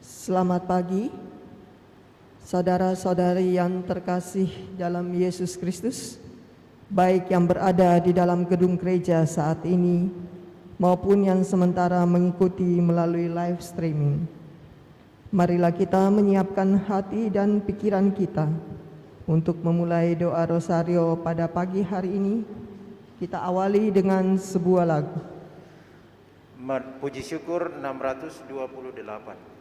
Selamat pagi, saudara-saudari yang terkasih dalam Yesus Kristus, baik yang berada di dalam gedung gereja saat ini maupun yang sementara mengikuti melalui live streaming. Marilah kita menyiapkan hati dan pikiran kita untuk memulai doa rosario pada pagi hari ini. Kita awali dengan sebuah lagu. Puji syukur 628.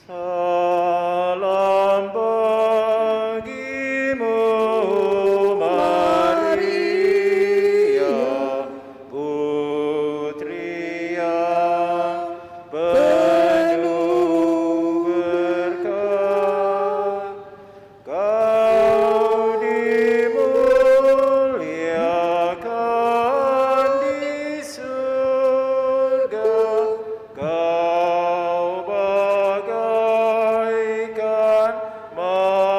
Salam bagimu Maria, putri yang penuh berkah, kau dimuliakan di surga, kau bagaikan malaikat.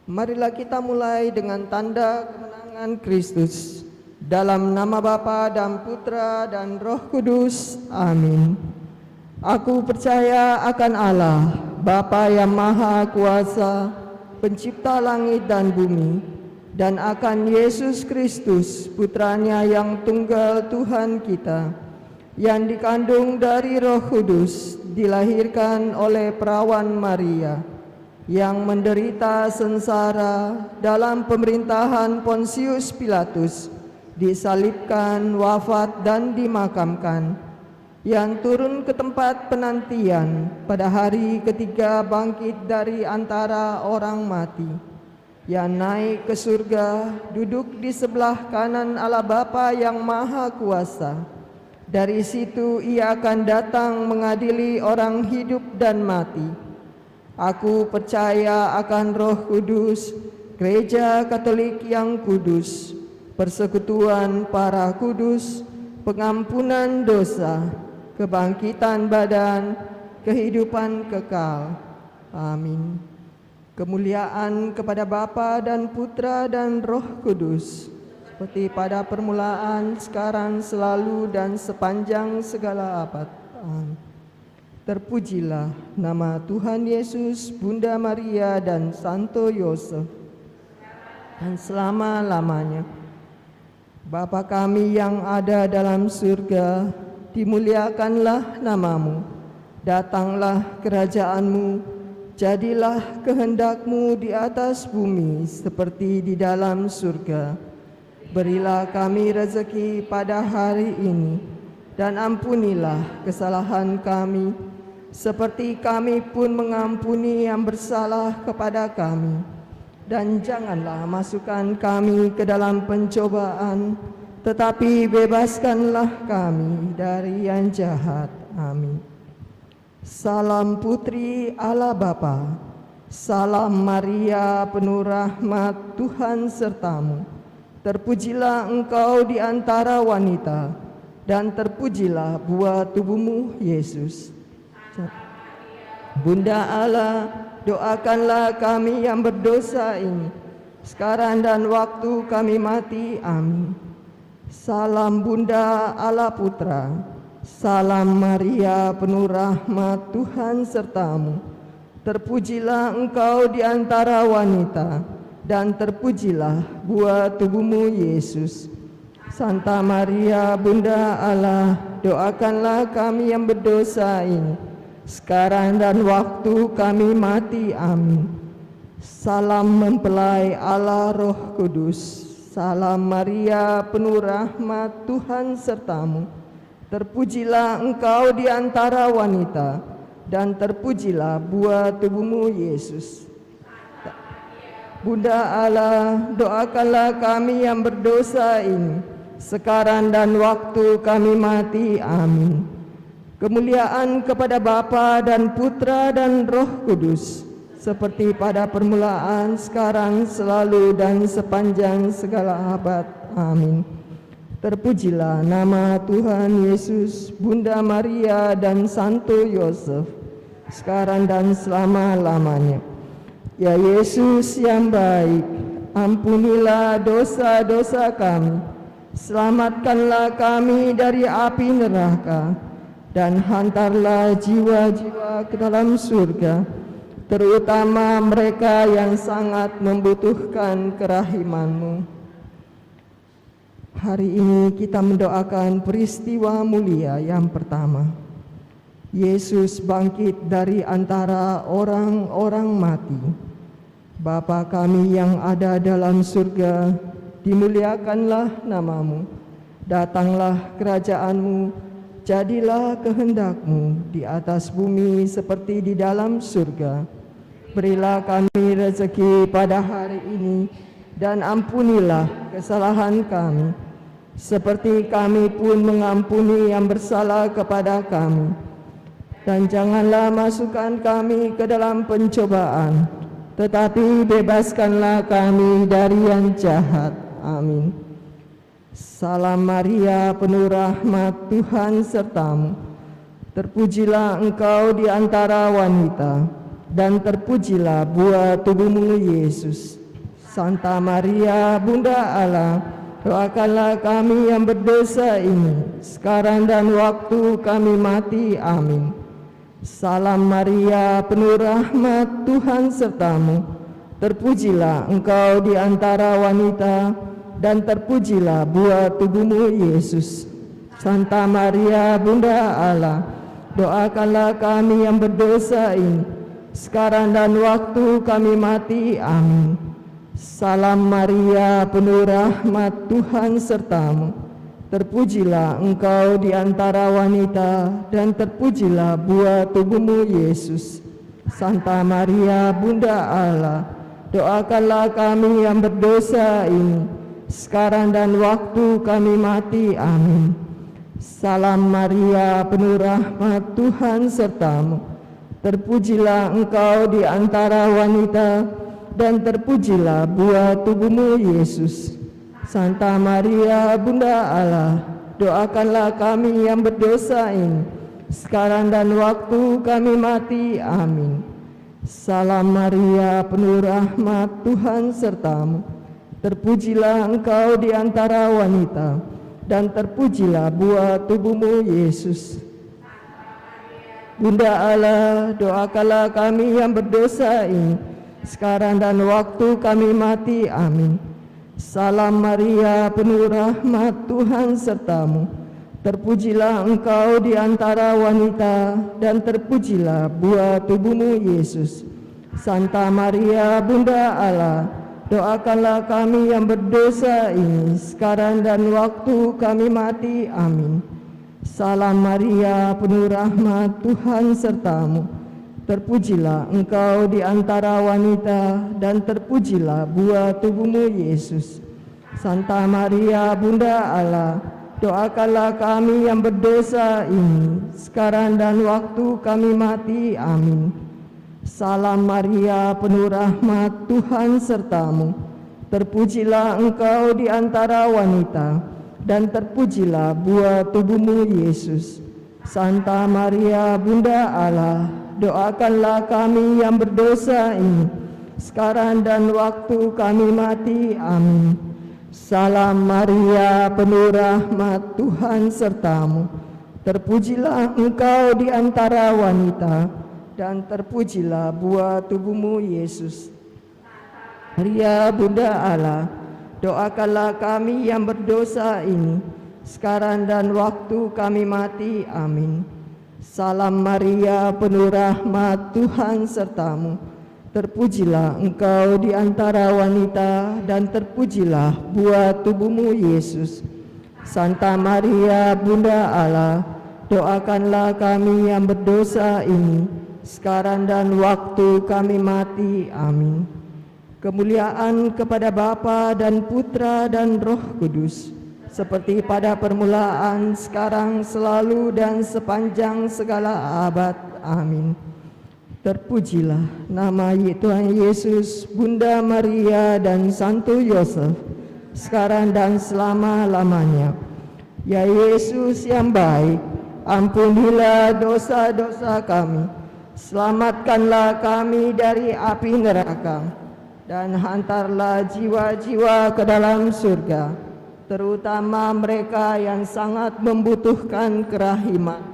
Marilah kita mulai dengan tanda kemenangan Kristus. Dalam nama Bapa dan Putra dan Roh Kudus. Amin. Aku percaya akan Allah, Bapa yang Maha Kuasa, Pencipta langit dan bumi, dan akan Yesus Kristus, Putranya yang tunggal Tuhan kita, yang dikandung dari Roh Kudus, dilahirkan oleh perawan Maria, yang menderita sengsara dalam pemerintahan Pontius Pilatus, disalibkan, wafat, dan dimakamkan, yang turun ke tempat penantian, pada hari ketiga bangkit dari antara orang mati, yang naik ke surga, duduk di sebelah kanan Allah Bapa yang Maha Kuasa. Dari situ ia akan datang mengadili orang hidup dan mati. Aku percaya akan Roh Kudus, Gereja Katolik yang kudus, persekutuan para kudus, pengampunan dosa, kebangkitan badan, kehidupan kekal. Amin. Kemuliaan kepada Bapa dan Putra dan Roh Kudus, seperti pada permulaan, sekarang, selalu, dan sepanjang segala abad. Amin. Terpujilah nama Tuhan Yesus, Bunda Maria, dan Santo Yosef, dan selama-lamanya. Bapa kami yang ada dalam surga, dimuliakanlah namamu. Datanglah kerajaanmu, jadilah kehendak-Mu di atas bumi seperti di dalam surga. Berilah kami rezeki pada hari ini, dan ampunilah kesalahan kami, seperti kami pun mengampuni yang bersalah kepada kami. Dan janganlah masukkan kami ke dalam pencobaan, tetapi bebaskanlah kami dari yang jahat. Amin. Salam Putri Allah Bapa, salam Maria penuh rahmat, Tuhan sertamu. Terpujilah engkau di antara wanita, dan terpujilah buah tubuhmu Yesus. Bunda Allah, doakanlah kami yang berdosa ini, sekarang dan waktu kami mati. Amin. Salam Bunda Allah Putra, salam Maria penuh rahmat, Tuhan sertamu. Terpujilah engkau di antara wanita, dan terpujilah buah tubuhmu Yesus. Santa Maria Bunda Allah, doakanlah kami yang berdosa ini, sekarang dan waktu kami mati. Amin. Salam mempelai Allah Roh Kudus, salam Maria penuh rahmat, Tuhan sertamu. Terpujilah engkau di antara wanita, dan terpujilah buah tubuhmu Yesus. Bunda Allah, doakanlah kami yang berdosa ini, sekarang dan waktu kami mati. Amin. Kemuliaan kepada Bapa dan Putra dan Roh Kudus, seperti pada permulaan, sekarang, selalu, dan sepanjang segala abad. Amin. Terpujilah nama Tuhan Yesus, Bunda Maria, dan Santo Yosef, sekarang dan selama-lamanya. Ya Yesus yang baik, ampunilah dosa-dosa kami, Selamatkanlah kami dari api neraka, dan hantarlah jiwa-jiwa ke dalam surga, terutama mereka yang sangat membutuhkan kerahiman-Mu. Hari ini kita mendoakan peristiwa mulia yang pertama. Yesus bangkit dari antara orang-orang mati. Bapa kami yang ada dalam surga, dimuliakanlah nama-Mu. Datanglah kerajaan-Mu, jadilah kehendak-Mu di atas bumi seperti di dalam surga. Berilah kami rezeki pada hari ini, dan ampunilah kesalahan kami, seperti kami pun mengampuni yang bersalah kepada kami. Dan janganlah masukkan kami ke dalam pencobaan, tetapi bebaskanlah kami dari yang jahat. Amin. Salam Maria, penuh rahmat, Tuhan sertamu. Terpujilah engkau di antara wanita, dan terpujilah buah tubuhmu, Yesus. Santa Maria, Bunda Allah, doakanlah kami yang berdosa ini, sekarang dan waktu kami mati. Amin. Salam Maria, penuh rahmat, Tuhan sertamu. Terpujilah engkau di antara wanita, dan terpujilah buah tubuhmu, Yesus. Santa Maria, Bunda Allah, doakanlah kami yang berdosa ini, sekarang dan waktu kami mati. Amin. Salam Maria, penuh rahmat, Tuhan sertamu. Terpujilah engkau di antara wanita, dan terpujilah buah tubuhmu, Yesus. Santa Maria, Bunda Allah, doakanlah kami yang berdosa ini, sekarang dan waktu kami mati. Amin. Salam Maria, penuh rahmat, Tuhan sertamu. Terpujilah engkau di antara wanita, dan terpujilah buah tubuhmu, Yesus. Santa Maria, Bunda Allah, doakanlah kami yang berdosa ini, sekarang dan waktu kami mati. Amin. Salam Maria, penuh rahmat, Tuhan sertamu. Terpujilah engkau di antara wanita, dan terpujilah buah tubuhmu, Yesus. Bunda Allah, doakanlah kami yang berdosa ini, sekarang dan waktu kami mati. Amin. Salam Maria, penuh rahmat, Tuhan sertamu. Terpujilah engkau di antara wanita, dan terpujilah buah tubuhmu, Yesus. Santa Maria, Bunda Allah, doakanlah kami yang berdosa ini, sekarang dan waktu kami mati. Amin. Salam Maria, penuh rahmat, Tuhan sertamu. Terpujilah engkau di antara wanita, dan terpujilah buah tubuhmu, Yesus. Santa Maria, Bunda Allah, doakanlah kami yang berdosa ini, sekarang dan waktu kami mati. Amin. Salam Maria, penuh rahmat, Tuhan sertamu. Terpujilah engkau di antara wanita, dan terpujilah buah tubuhmu, Yesus. Santa Maria, Bunda Allah, doakanlah kami yang berdosa ini, sekarang dan waktu kami mati. Amin. Salam Maria, penuh rahmat, Tuhan sertamu. Terpujilah engkau di antara wanita, dan terpujilah buah tubuhmu, Yesus. Maria, Bunda Allah, doakanlah kami yang berdosa ini, sekarang dan waktu kami mati. Amin. Salam Maria, penuh rahmat, Tuhan sertamu. Terpujilah engkau di antara wanita, dan terpujilah buah tubuhmu, Yesus. Santa Maria, Bunda Allah, doakanlah kami yang berdosa ini, sekarang dan waktu kami mati. Amin. Kemuliaan kepada Bapa dan Putra dan Roh Kudus, seperti pada permulaan, sekarang, selalu, dan sepanjang segala abad. Amin. Terpujilah nama Tuhan Yesus, Bunda Maria, dan Santo Yosef, sekarang dan selama-lamanya. Ya Yesus yang baik, ampunilah dosa-dosa kami, selamatkanlah kami dari api neraka, dan hantarlah jiwa-jiwa ke dalam surga, terutama mereka yang sangat membutuhkan kerahiman.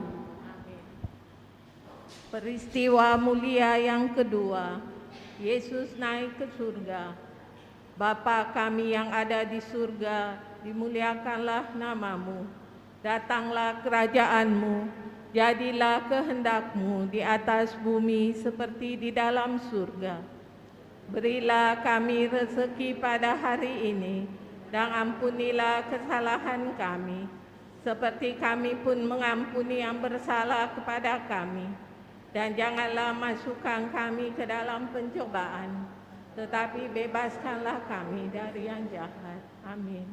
Peristiwa mulia yang kedua, Yesus naik ke surga. Bapa kami yang ada di surga, dimuliakanlah namamu. Datanglah kerajaanmu, jadilah kehendakmu di atas bumi seperti di dalam surga. Berilah kami rezeki pada hari ini, dan ampunilah kesalahan kami, seperti kami pun mengampuni yang bersalah kepada kami. Dan janganlah masukkan kami ke dalam pencobaan, tetapi bebaskanlah kami dari yang jahat. Amin.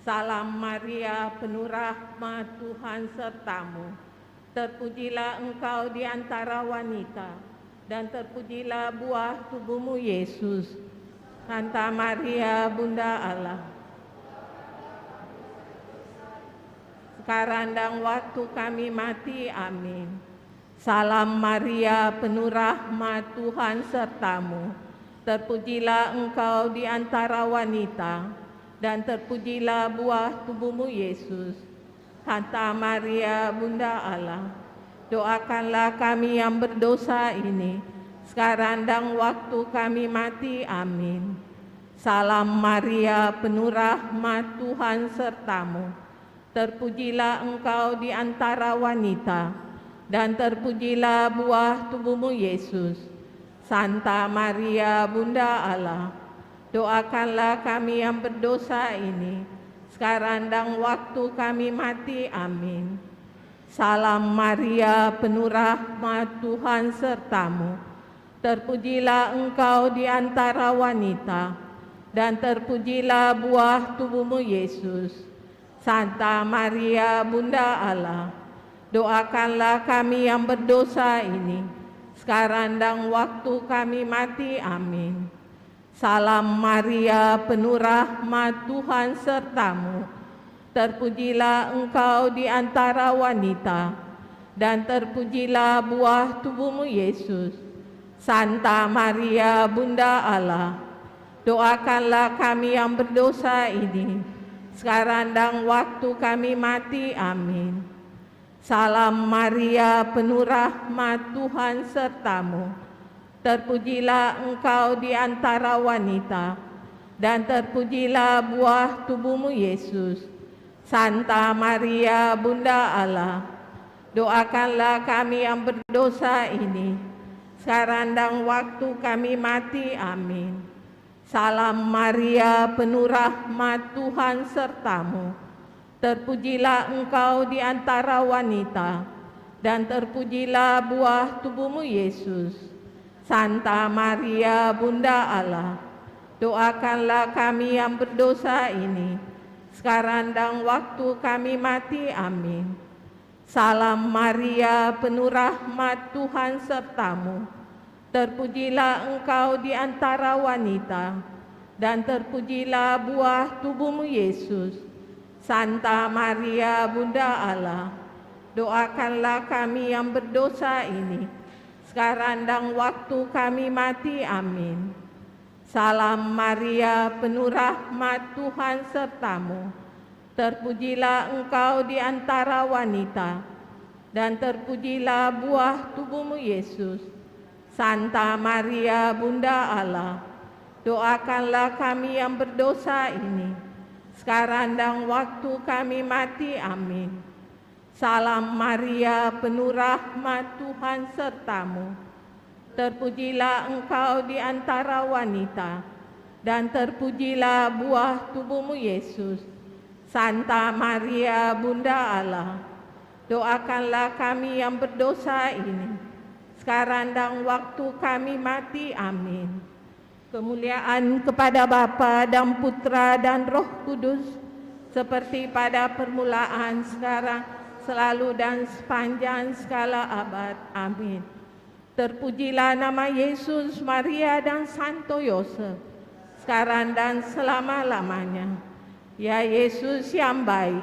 Salam Maria, penuh rahmat, Tuhan sertamu. Terpujilah engkau di antara wanita, dan terpujilah buah tubuhmu Yesus. Santa Maria, Bunda Allah, sekarang dan waktu kami mati. Amin. Salam Maria, penuh rahmat, Tuhan sertamu. Terpujilah engkau di antara wanita, dan terpujilah buah tubuhmu Yesus. Santa Maria, Bunda Allah, doakanlah kami yang berdosa ini, sekarang dan waktu kami mati. Amin. Salam Maria, penuh rahmat, Tuhan sertamu. Terpujilah engkau di antara wanita, dan terpujilah buah tubuhmu Yesus. Santa Maria, Bunda Allah, doakanlah kami yang berdosa ini, sekarang dan waktu kami mati. Amin. Salam Maria, penuh rahmat, Tuhan sertamu. Terpujilah engkau di antara wanita, dan terpujilah buah tubuhmu Yesus. Santa Maria, Bunda Allah, doakanlah kami yang berdosa ini, sekarang dan waktu kami mati. Amin. Salam Maria, penuh rahmat, Tuhan sertamu. Terpujilah engkau di antara wanita, dan terpujilah buah tubuhmu Yesus. Santa Maria, Bunda Allah, doakanlah kami yang berdosa ini, sekarang dan waktu kami mati. Amin. Salam Maria, penuh rahmat, Tuhan sertamu. Terpujilah engkau di antara wanita, dan terpujilah buah tubuhmu Yesus. Santa Maria, Bunda Allah, doakanlah kami yang berdosa ini, sekarang dan waktu kami mati. Amin. Salam Maria, penuh rahmat, Tuhan sertamu. Terpujilah engkau di antara wanita, dan terpujilah buah tubuhmu Yesus. Santa Maria, Bunda Allah, doakanlah kami yang berdosa ini, sekarang dan waktu kami mati. Amin. Salam Maria, penuh rahmat, Tuhan sertamu. Terpujilah engkau di antara wanita, dan terpujilah buah tubuhmu Yesus. Santa Maria, Bunda Allah, doakanlah kami yang berdosa ini, sekarang dan waktu kami mati. Amin. Salam Maria, penuh rahmat, Tuhan sertamu. Terpujilah engkau di antara wanita, dan terpujilah buah tubuhmu Yesus. Santa Maria, Bunda Allah, doakanlah kami yang berdosa ini, sekarang dan waktu kami mati. Amin. Salam Maria, penuh rahmat, Tuhan sertamu. Terpujilah engkau di antara wanita, dan terpujilah buah tubuhmu Yesus. Santa Maria, Bunda Allah, doakanlah kami yang berdosa ini, sekarang dan waktu kami mati. Amin. Kemuliaan kepada Bapa dan Putra dan Roh Kudus, seperti pada permulaan, sekarang, selalu dan sepanjang segala abad. Amin. Terpujilah nama Yesus, Maria dan Santo Yosef, sekarang dan selama-lamanya. Ya Yesus yang baik,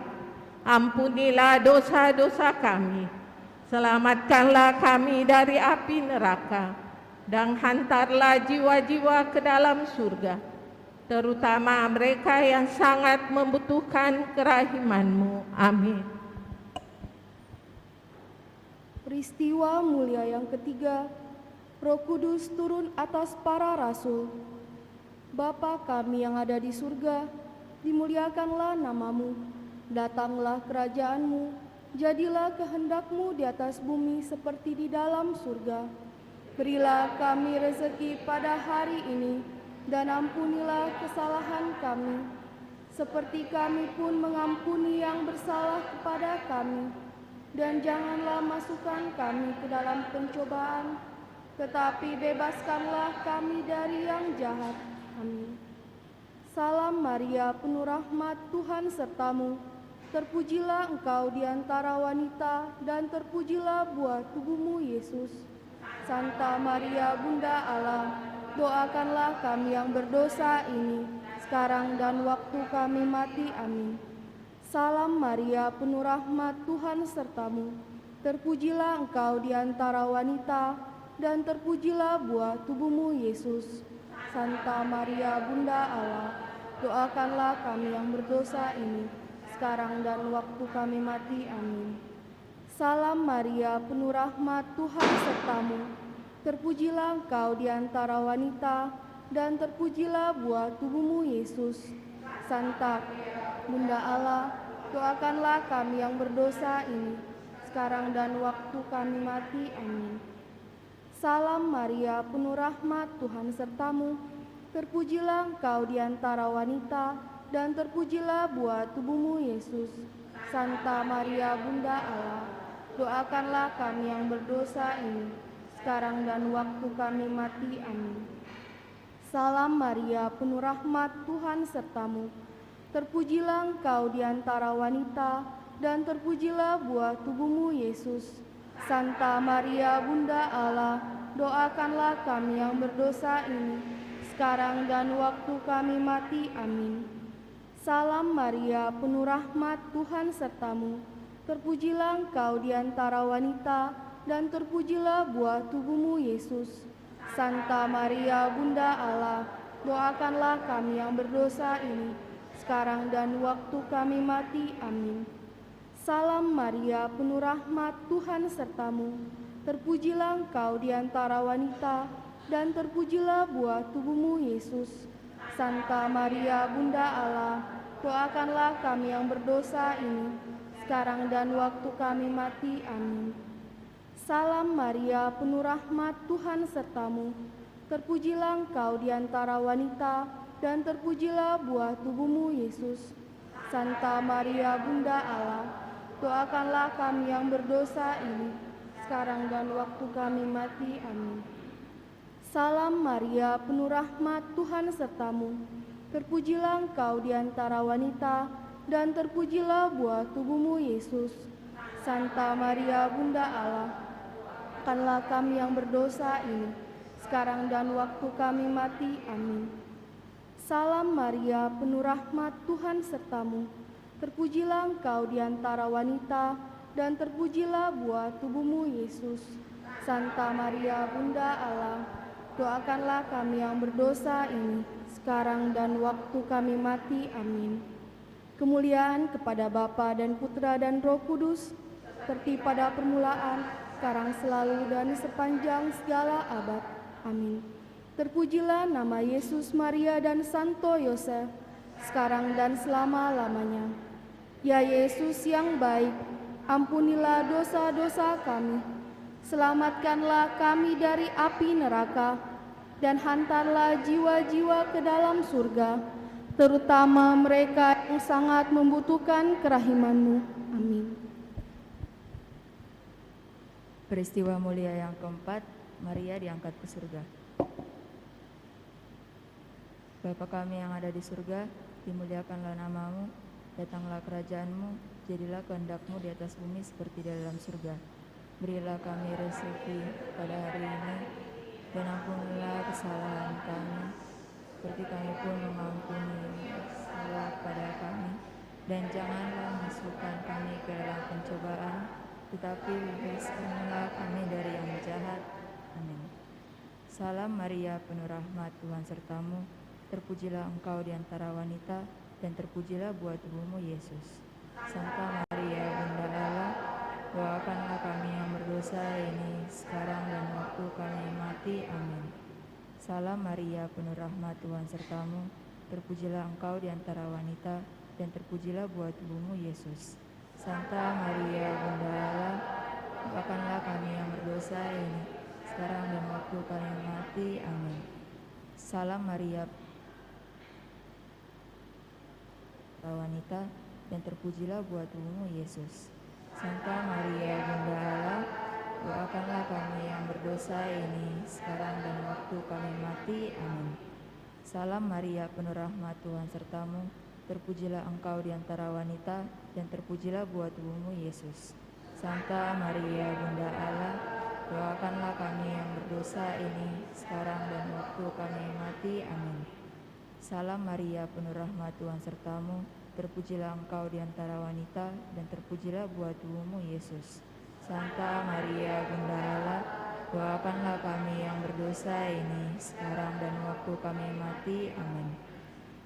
ampunilah dosa-dosa kami, selamatkanlah kami dari api neraka, dan hantarlah jiwa-jiwa ke dalam surga, terutama mereka yang sangat membutuhkan kerahiman-Mu. Amin. Peristiwa mulia yang ketiga, Roh Kudus turun atas para rasul. Bapa kami yang ada di surga, dimuliakanlah nama-Mu, datanglah kerajaan-Mu, jadilah kehendak-Mu di atas bumi seperti di dalam surga. Berilah kami rezeki pada hari ini, dan ampunilah kesalahan kami, seperti kami pun mengampuni yang bersalah kepada kami. Dan janganlah masukkan kami ke dalam pencobaan, tetapi bebaskanlah kami dari yang jahat. Amin. Salam Maria, penuh rahmat, Tuhan sertamu. Terpujilah engkau di antara wanita, dan terpujilah buah tubuhmu, Yesus. Santa Maria, Bunda Allah, doakanlah kami yang berdosa ini, sekarang dan waktu kami mati. Amin. Salam Maria, penuh rahmat, Tuhan sertamu. Terpujilah engkau di antara wanita, dan terpujilah buah tubuhmu, Yesus. Santa Maria, Bunda Allah, doakanlah kami yang berdosa ini, sekarang dan waktu kami mati. Amin. Salam Maria, penuh rahmat, Tuhan sertamu. Terpujilah engkau di antara wanita, dan terpujilah buah tubuhmu, Yesus. Santa Bunda Allah, doakanlah kami yang berdosa ini, sekarang dan waktu kami mati. Amin. Salam Maria, penuh rahmat, Tuhan sertamu. Terpujilah engkau di antara wanita, dan terpujilah buah tubuhmu, Yesus. Santa Maria, Bunda Allah, doakanlah kami yang berdosa ini, sekarang dan waktu kami mati. Amin. Salam Maria, penuh rahmat, Tuhan sertamu. Terpujilah engkau di antara wanita, dan terpujilah buah tubuhmu, Yesus. Santa Maria, Bunda Allah, doakanlah kami yang berdosa ini, sekarang dan waktu kami mati. Amin. Salam Maria, penuh rahmat, Tuhan sertamu. Terpujilah engkau di antara wanita, dan terpujilah buah tubuhmu, Yesus. Santa Maria, Bunda Allah, doakanlah kami yang berdosa ini, sekarang dan waktu kami mati. Amin. Salam Maria, penuh rahmat, Tuhan sertamu. Terpujilah engkau di antara wanita, dan terpujilah buah tubuhmu, Yesus. Santa Maria, Bunda Allah, doakanlah kami yang berdosa ini, sekarang dan waktu kami mati. Amin. Salam Maria, penuh rahmat, Tuhan sertamu. Terpujilah engkau di antara wanita, dan terpujilah buah tubuhmu, Yesus. Santa Maria, Bunda Allah, doakanlah kami yang berdosa ini, sekarang dan waktu kami mati. Amin. Salam Maria, penuh rahmat, Tuhan sertamu. Terpujilah engkau di antara wanita, dan terpujilah buah tubuhmu, Yesus. Santa Maria, Bunda Allah, doakanlah kami yang berdosa ini, sekarang dan waktu kami mati. Amin. Salam Maria, penuh rahmat, Tuhan sertamu. Terpujilah engkau di antara wanita, dan terpujilah buah tubuhmu, Yesus. Santa Maria, Bunda Allah, doakanlah kami yang berdosa ini, sekarang dan waktu kami mati. Amin. Kemuliaan kepada Bapa dan Putra dan Roh Kudus, seperti pada permulaan, sekarang, selalu, dan sepanjang segala abad. Amin. Terpujilah nama Yesus, Maria, dan Santo Yosef, sekarang dan selama-lamanya. Ya Yesus yang baik, ampunilah dosa-dosa kami, selamatkanlah kami dari api neraka, dan hantarlah jiwa-jiwa ke dalam surga, terutama mereka yang sangat membutuhkan kerahiman-Mu. Amin. Peristiwa mulia yang keempat, Maria diangkat ke surga. Bapa kami yang ada di surga, dimuliakanlah nama-Mu, datanglah kerajaan-Mu, jadilah kehendak-Mu di atas bumi seperti di dalam surga. Berilah kami rezeki pada hari ini, dan ampunilah kesalahan kami, seperti kami pun mengampuni salah pada kami. Dan janganlah masukkan kami ke dalam pencobaan, tetapi bebaskanlah kami dari yang jahat. Amin. Salam Maria, penuh rahmat, Tuhan sertamu. terpujilah engkau di antara wanita, dan terpujilah buah tubuhmu, Yesus. Santa Maria, Bunda Allah, doakanlah kami yang berdosa ini, sekarang dan waktu kami mati. Amin. Salam Maria, penuh rahmat, Tuhan sertamu, terpujilah engkau di antara wanita, dan terpujilah buah tubuhmu, Yesus. Santa Maria, Bunda Allah, doakanlah kami yang berdosa ini, sekarang dan waktu kami mati. Amin. Salam Maria, wanita, dan terpujilah buah tubuhmu, Yesus. Santa Maria, Bunda Allah, doakanlah kami yang berdosa ini, sekarang dan waktu kami mati. Amin. Salam Maria, penuh rahmat, Tuhan sertamu, terpujilah engkau di antara wanita, dan terpujilah buah tubuhmu, Yesus. Santa Maria, Bunda Allah, doakanlah kami yang berdosa ini, sekarang dan waktu kami mati. Amin. Salam Maria, penuh rahmat, Tuhan sertamu, terpujilah engkau di antara wanita, dan terpujilah buah tubuhmu, Yesus. Santa Maria, Bunda Allah, doakanlah kami yang berdosa ini, sekarang dan waktu kami mati. Amin.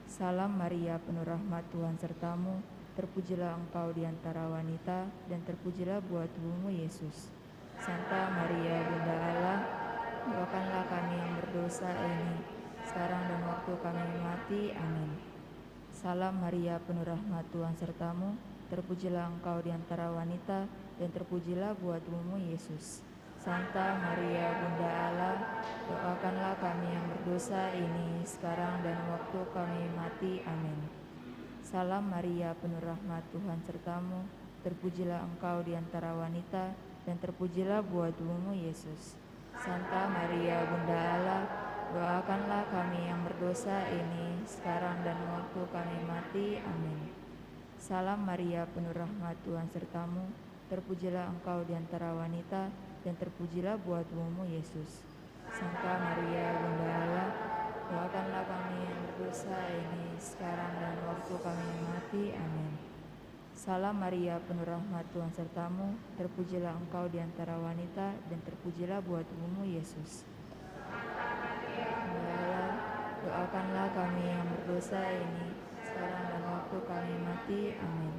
Salam Maria, penuh rahmat, Tuhan sertamu, terpujilah engkau di antara wanita, dan terpujilah buah tubuhmu, Yesus. Santa Maria, Bunda Allah, doakanlah kami yang berdosa ini, sekarang dan waktu kami mati. Amin. Salam Maria, penuh rahmat, Tuhan sertamu, terpujilah engkau di antara wanita, dan terpujilah buah tubuhmu, Yesus. Santa Maria, Bunda Allah, doakanlah kami yang berdosa ini, sekarang dan waktu kami mati. Amin. Salam Maria, penuh rahmat, Tuhan sertamu, terpujilah engkau di antara wanita, dan terpujilah buah tubuhmu, Yesus. Santa Maria, Bunda Allah, doakanlah kami yang berdosa ini, sekarang dan waktu kami mati. Amin. Salam Maria, penuh rahmat, Tuhan sertamu, terpujilah engkau di antara wanita, dan terpujilah buah tubuhmu, Yesus. Santa Maria, Bunda Allah, doakanlah kami yang berdosa ini, sekarang dan waktu kami mati. Amin. Salam Maria, penuh rahmat, Tuhan sertamu, terpujilah engkau di antara wanita, dan terpujilah buah tubuhmu, Yesus. Doakanlah kami yang berdosa ini, sekarang dan waktu kami mati. Amin.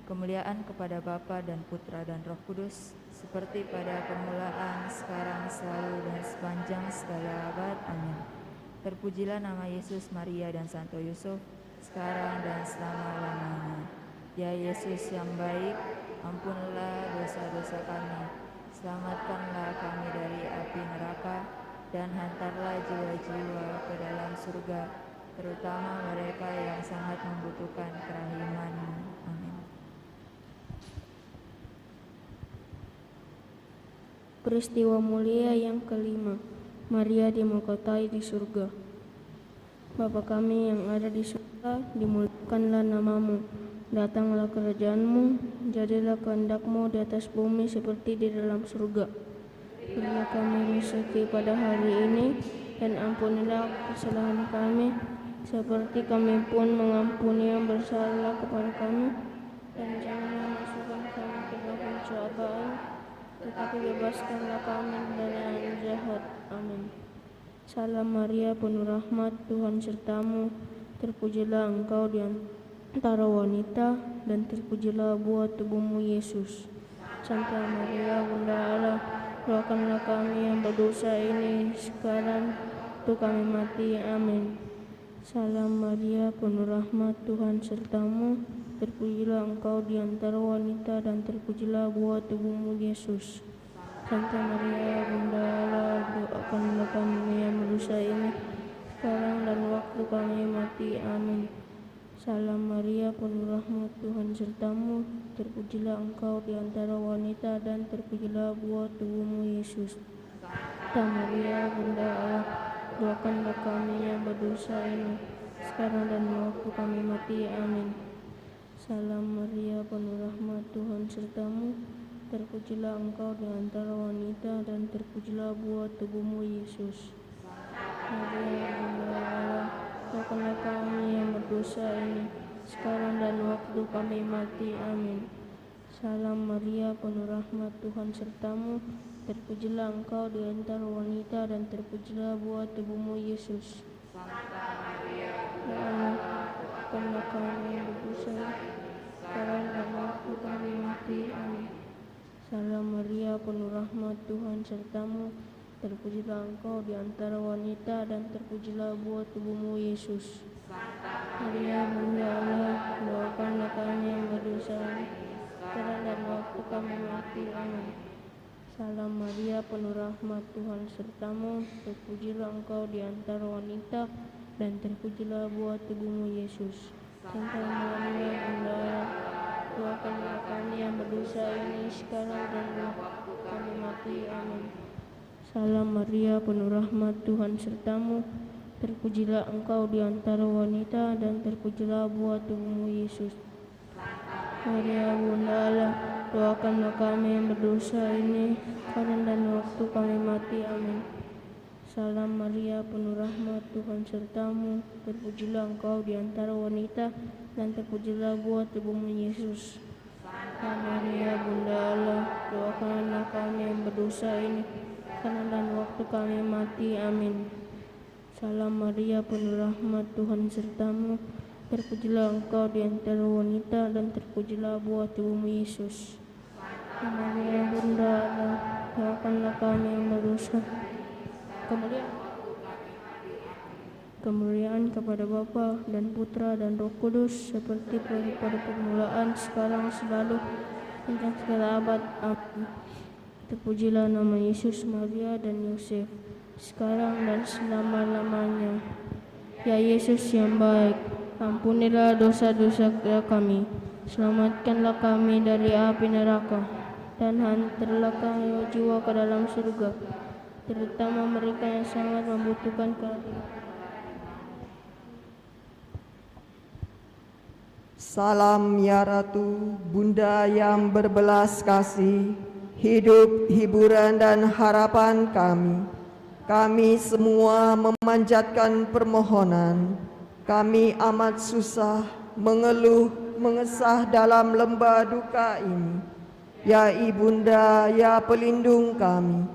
Kemuliaan kepada Bapa dan Putra dan Roh Kudus, seperti pada permulaan, sekarang, selalu, dan sepanjang segala abad. Amin. Terpujilah nama Yesus, Maria, dan Santo Yusuf, sekarang dan selama-lamanya. Ya Yesus yang baik, ampunilah dosa-dosa kami, selamatkanlah kami dari api neraka, dan hantarlah jiwa-jiwa ke dalam surga, terutama mereka yang sangat membutuhkan kerahiman-Mu. Amin. Peristiwa mulia yang kelima, Maria dimahkotai di surga. Bapa kami yang ada di surga, dimuliakanlah namamu. Datanglah kerajaan-Mu, jadilah kehendak-Mu di atas bumi seperti di dalam surga. Berilah kami rezeki pada hari ini, dan ampunilah kesalahan kami, seperti kami pun mengampuni yang bersalah kepada kami. Dan janganlah masukkan kami ke dalam pencobaan, tetapi bebaskanlah kami dari yang jahat. Amin. Salam Maria, penuh rahmat, Tuhan sertamu, terpujilah engkau di antara wanita, dan terpujilah buah tubuhmu, Yesus. Santa Maria, Bunda Allah, doakanlah kami yang berdosa ini, sekarang waktu kami mati. Amin. Salam Maria, penuh rahmat, Tuhan sertamu, terpujilah engkau di antara wanita, dan terpujilah buah tubuhmu, Yesus. Santa Maria, Bunda Allah, doakanlah kami yang berdosa ini, sekarang dan waktu kami mati. Amin. Salam Maria, penuh rahmat, Tuhan sertamu, terpujilah engkau di antara wanita, dan terpujilah buah tubuhmu, Yesus. Santa Maria, Bunda Allah, doakanlah kami yang berdosa ini, sekarang dan waktu kami mati. Amin. Salam Maria, penuh rahmat, Tuhan sertamu, terpujilah engkau di antara wanita, dan terpujilah buah tubuhmu, Yesus. Maria, Bunda Allah, doakanlah kami yang berdosa ini, sekarang dan waktu kami mati. Amin. Salam Maria, penuh rahmat, Tuhan sertamu, terpujilah engkau di antara wanita, dan terpujilah buah tubuhmu, Yesus. Santa Maria, Ya Allah, maafkanlah kami yang berdosa, sekarang dan waktu kami mati. Amin. Salam Maria, penuh rahmat, Tuhan sertamu. Terpujilah engkau di antara wanita, dan terpujilah buah tubuhmu, Yesus. Maria, Bunda Allah, doakanlah kami yang berdosa, sekarang dan waktu kami mati. Amin. Salam Maria, penuh rahmat, Tuhan sertamu. Terpujilah engkau di antara wanita, dan terpujilah buah tubuhmu, Yesus. Santa Maria, Bunda Allah, doakanlah kami yang berdosa ini sekarang dan waktu kami mati. Amin. Salam Maria, penuh rahmat, Tuhan sertamu. Terpujilah engkau di antara wanita, dan terpujilah buah tubuhmu, Yesus. Maria, Bunda Allah, doakanlah kami yang berdosa ini sekarang dan waktu kami mati. Amin. Salam Maria, penuh rahmat, Tuhan sertamu. Terpujilah engkau di antara wanita, dan terpujilah buah tubuhmu, Yesus. Maria, Bunda Allah, doakanlah kami yang berdosa ini sekarang dan waktu kami mati. Amin. Salam Maria, penuh rahmat, Tuhan sertamu. Terpujilah engkau di antara wanita, dan terpujilah buah tubuhmu, Yesus. Maria, Bunda Allah, doakanlah kami yang berdosa. Kemuliaan kepada Bapa dan Putra dan Roh Kudus, seperti pada permulaan, sekarang, selalu, hingga segala abad. Amin. Terpujilah nama Yesus, Maria, dan Yosef, sekarang dan selama-lamanya. Ya Yesus yang baik, ampunilah dosa-dosa kami, selamatkanlah kami dari api neraka, dan hantarlah kami jiwa ke dalam surga, terutama mereka yang sangat membutuhkan keadilan. Salam ya Ratu, Bunda yang berbelas kasih, hidup, hiburan, dan harapan kami. Kami semua memanjatkan permohonan. Kami amat susah, mengeluh, mengesah dalam lembah duka ini. Ya Ibunda, ya pelindung kami,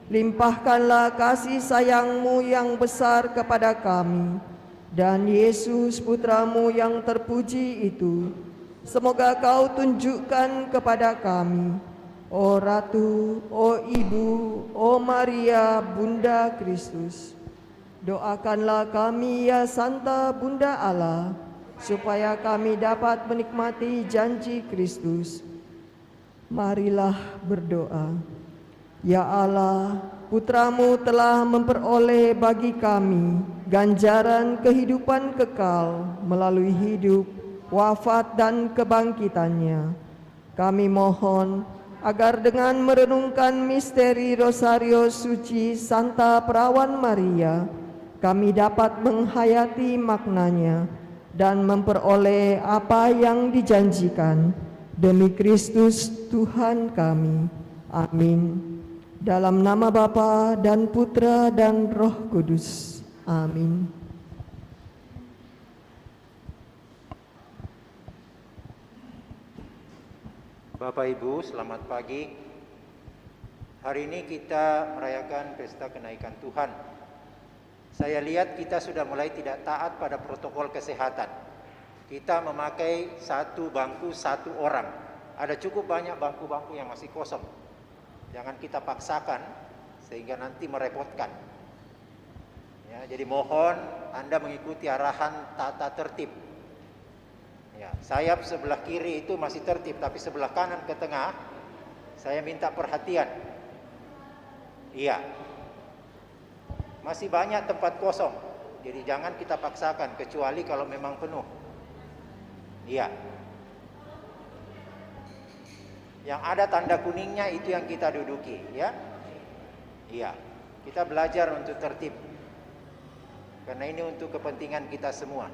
limpahkanlah kasih sayang-Mu yang besar kepada kami. Dan Yesus Putramu yang terpuji itu, semoga Kau tunjukkan kepada kami, O Ratu, O Ibu, O Maria, Bunda Kristus. Doakanlah kami ya Santa Bunda Allah, supaya kami dapat menikmati janji Kristus. Marilah berdoa. Ya Allah, Putramu telah memperoleh bagi kami ganjaran kehidupan kekal melalui hidup, wafat, dan kebangkitannya. Kami mohon agar dengan merenungkan misteri Rosario Suci Santa Perawan Maria, kami dapat menghayati maknanya dan memperoleh apa yang dijanjikan. Demi Kristus Tuhan kami. Amin. Dalam nama Bapa dan Putra dan Roh Kudus. Amin. Bapak Ibu, selamat pagi. Hari ini kita merayakan pesta kenaikan Tuhan. Saya lihat kita sudah mulai tidak taat pada protokol kesehatan. Kita memakai satu bangku satu orang. Ada cukup banyak bangku-bangku yang masih kosong. Jangan kita paksakan sehingga nanti merepotkan. Ya, jadi mohon Anda mengikuti arahan tata tertib. Ya, sayap sebelah kiri itu masih tertib, tapi sebelah kanan ke tengah saya minta perhatian. Iya. Masih banyak tempat kosong. Jadi jangan kita paksakan kecuali kalau memang penuh. Iya. Yang ada tanda kuningnya itu yang kita duduki, ya. Iya. Kita belajar untuk tertib. Karena ini untuk kepentingan kita semua.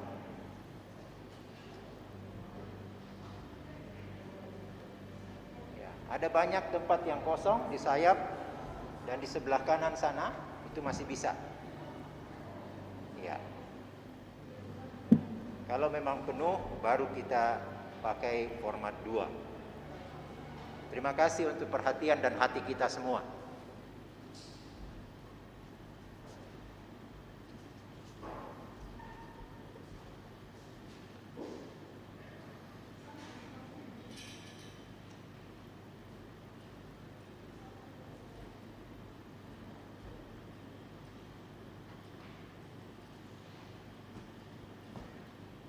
Ya, ada banyak tempat yang kosong di sayap dan di sebelah kanan sana itu masih bisa. Ya. Kalau memang penuh baru kita pakai format 2. Terima kasih untuk perhatian dan hati kita semua.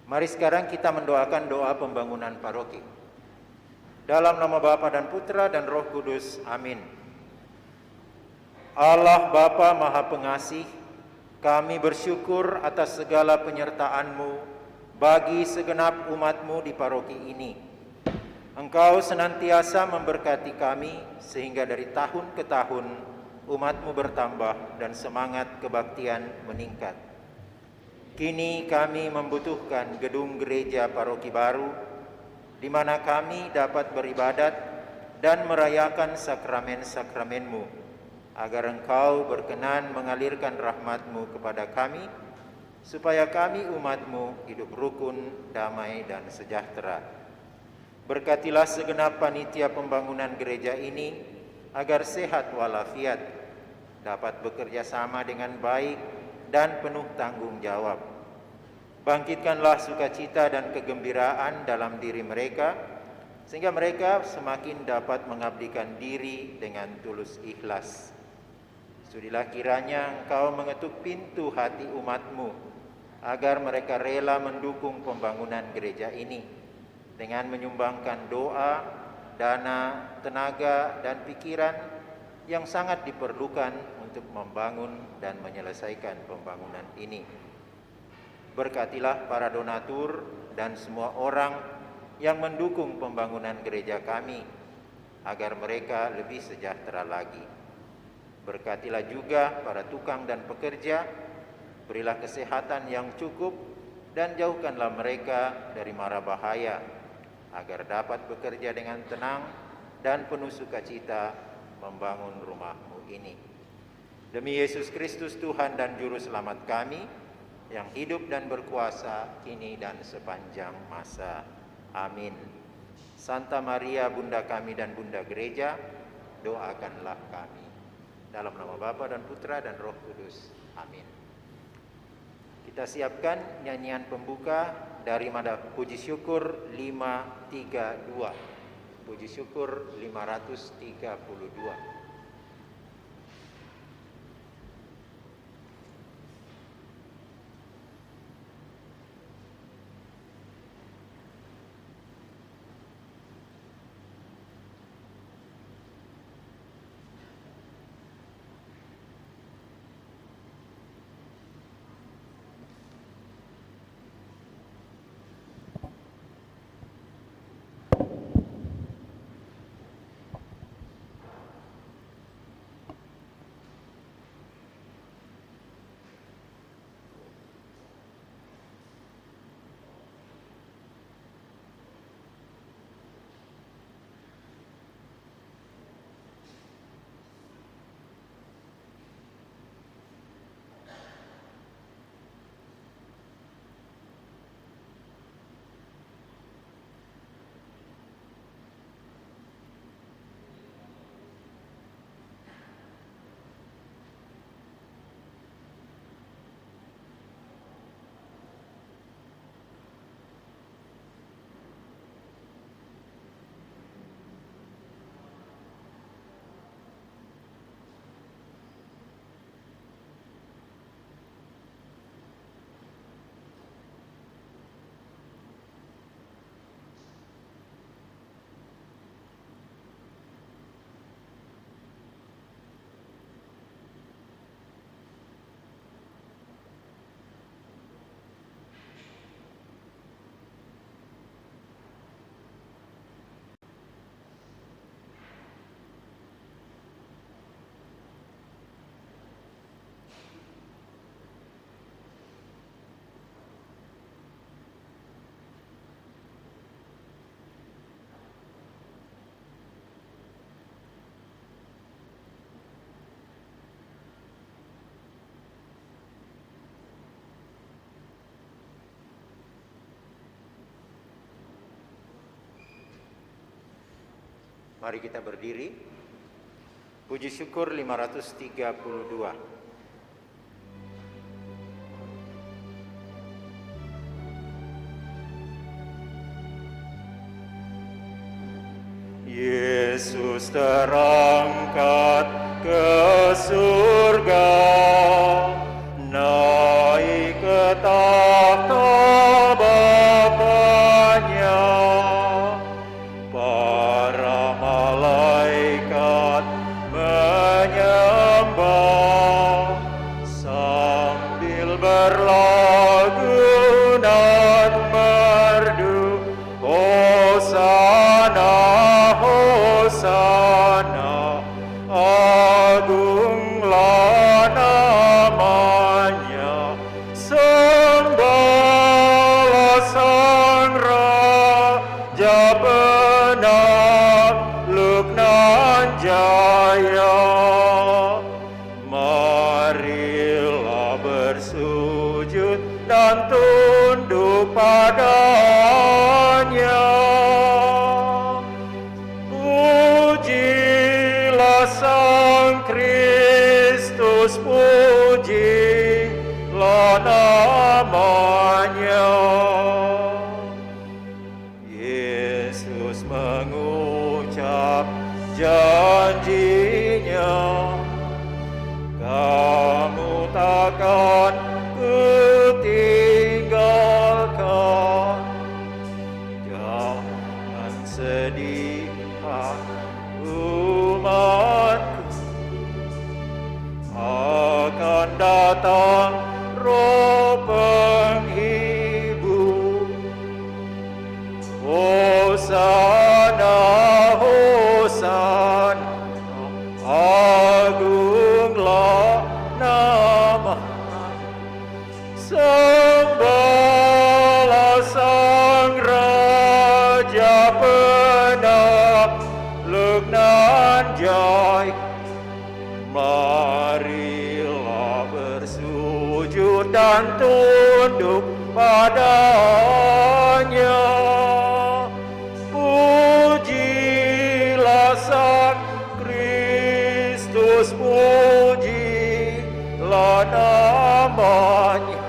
Mari sekarang kita mendoakan doa pembangunan paroki. Dalam nama Bapa dan Putra dan Roh Kudus. Amin. Allah Bapa Maha Pengasih, kami bersyukur atas segala penyertaan-Mu bagi segenap umat-Mu di paroki ini. Engkau senantiasa memberkati kami sehingga dari tahun ke tahun umat-Mu bertambah dan semangat kebaktian meningkat. Kini kami membutuhkan gedung gereja paroki baru, di mana kami dapat beribadat dan merayakan sakramen-sakramen-Mu, agar Engkau berkenan mengalirkan rahmat-Mu kepada kami, supaya kami umat-Mu hidup rukun, damai, dan sejahtera. Berkatilah segenap panitia pembangunan gereja ini, agar sehat walafiat, dapat bekerja sama dengan baik, dan penuh tanggung jawab. Bangkitkanlah sukacita dan kegembiraan dalam diri mereka, sehingga mereka semakin dapat mengabdikan diri dengan tulus ikhlas. Sudilah kiranya Engkau mengetuk pintu hati umat-Mu, agar mereka rela mendukung pembangunan gereja ini, dengan menyumbangkan doa, dana, tenaga, dan pikiran yang sangat diperlukan untuk membangun dan menyelesaikan pembangunan ini. Berkatilah para donatur dan semua orang yang mendukung pembangunan gereja kami, agar mereka lebih sejahtera lagi. Berkatilah juga para tukang dan pekerja, berilah kesehatan yang cukup dan jauhkanlah mereka dari mara bahaya, agar dapat bekerja dengan tenang dan penuh sukacita membangun rumah-Mu ini. Demi Yesus Kristus Tuhan dan Juru Selamat kami, yang hidup dan berkuasa kini dan sepanjang masa. Amin. Santa Maria Bunda kami dan Bunda Gereja, doakanlah kami. Dalam nama Bapa dan Putra dan Roh Kudus. Amin. Kita siapkan nyanyian pembuka dari Mada Puji Syukur 532. Puji Syukur 532. Mari kita berdiri. Puji syukur 532. Yesus terangkat ke surga, naik ke tahta Bapa. mengucap janjinya, kamu takkan kutinggalkan. Jangan sedih, umatku, akan datang Roh penghibur. Hosana, Hosana, agunglah nama. Sembahlah Sang Raja penakluk nan jaya. Marilah bersujud dan tunduk padanya. Pujilah Sang Kristus, pujilah namanya.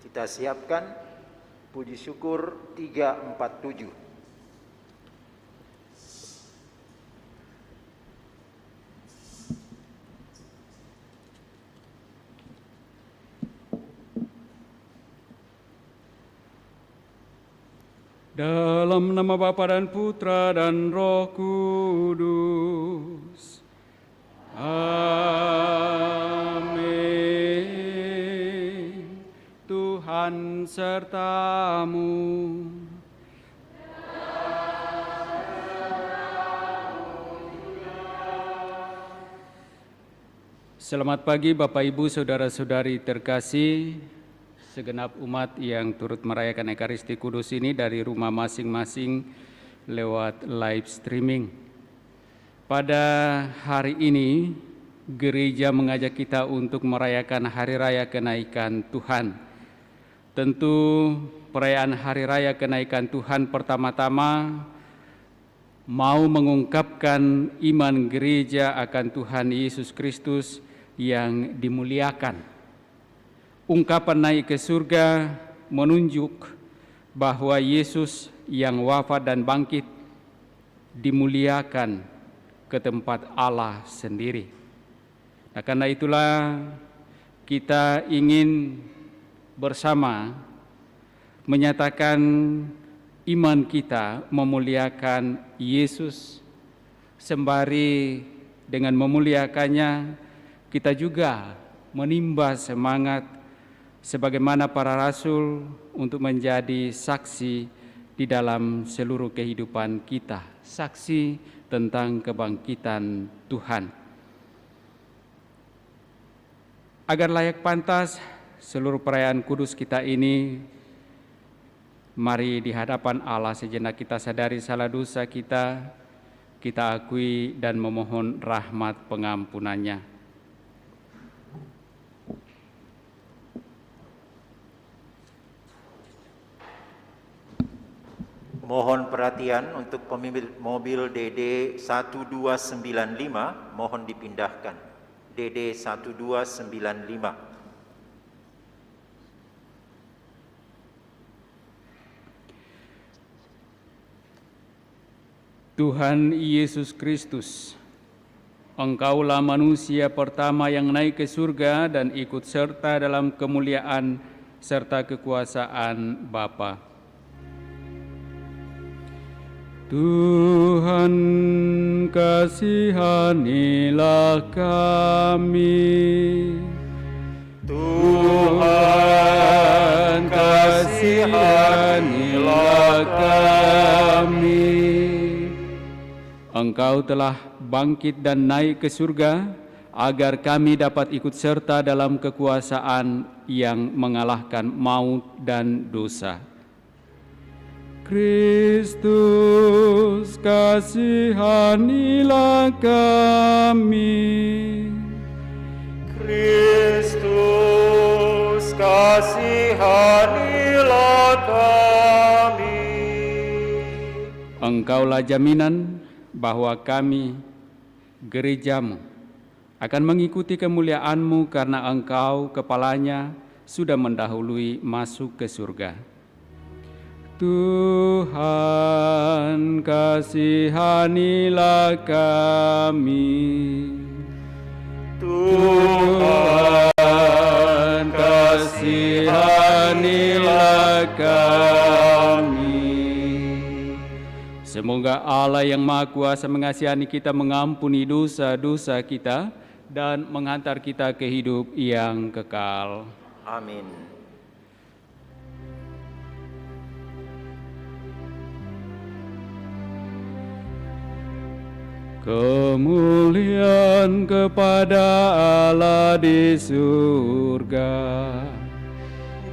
Kita siapkan puji syukur 347. Dalam nama Bapa dan Putra dan Roh Kudus. Amin. Tuhan sertamu. Selamat pagi Bapak Ibu Saudara-saudari terkasih, segenap umat yang turut merayakan Ekaristi Kudus ini dari rumah masing-masing lewat live streaming. Pada hari ini, gereja mengajak kita untuk merayakan Hari Raya Kenaikan Tuhan. Tentu perayaan Hari Raya Kenaikan Tuhan pertama-tama mau mengungkapkan iman gereja akan Tuhan Yesus Kristus yang dimuliakan. Ungkapan naik ke surga menunjuk bahwa Yesus yang wafat dan bangkit dimuliakan ke tempat Allah sendiri. Nah, karena itulah kita ingin bersama menyatakan iman kita memuliakan Yesus, sembari dengan memuliakannya kita juga menimba semangat sebagaimana para rasul untuk menjadi saksi di dalam seluruh kehidupan kita, saksi tentang kebangkitan Tuhan. Agar layak pantas seluruh perayaan kudus kita ini, mari di hadapan Allah sejenak kita sadari salah dosa kita akui dan memohon rahmat pengampunannya. Mohon perhatian untuk pemilik mobil DD 1295, mohon dipindahkan. DD 1295. Tuhan Yesus Kristus, Engkaulah manusia pertama yang naik ke surga dan ikut serta dalam kemuliaan serta kekuasaan Bapa. Tuhan, kasihanilah kami. Tuhan, kasihanilah kami. Engkau telah bangkit dan naik ke surga, agar kami dapat ikut serta dalam kekuasaan yang mengalahkan maut dan dosa. Kristus, kasihanilah kami. Kristus, kasihanilah kami. Engkaulah jaminan bahwa kami, gerejamu, akan mengikuti kemuliaan-Mu karena Engkau, kepalanya, sudah mendahului masuk ke surga. Tuhan, kasihanilah kami. Tuhan, kasihanilah kami. Semoga Allah yang Maha Kuasa mengasihani kita, mengampuni dosa-dosa kita, dan menghantar kita ke hidup yang kekal. Amin. Kemuliaan kepada Allah di surga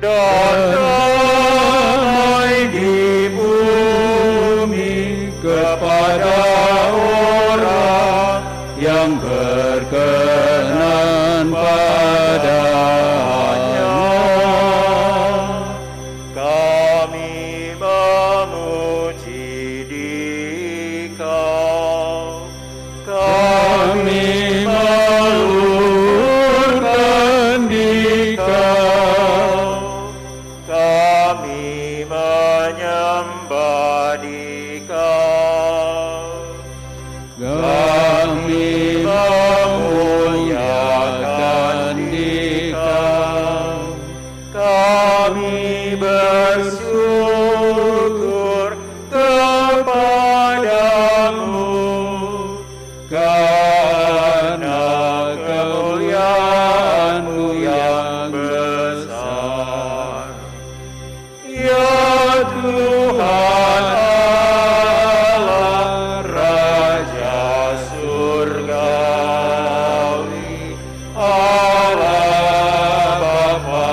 Dan damai di bumi kepada orang yang berkenan padanya. Kami memuji Dikau, kami meluluhkan Dikau, kami menyembah Dikau, Kami memuliakan Dikau, kami bersyukur kepadamu karena kemuliaan-Mu yang besar. Ya Tuhan Allah, Raja surgawi, Allah Bapa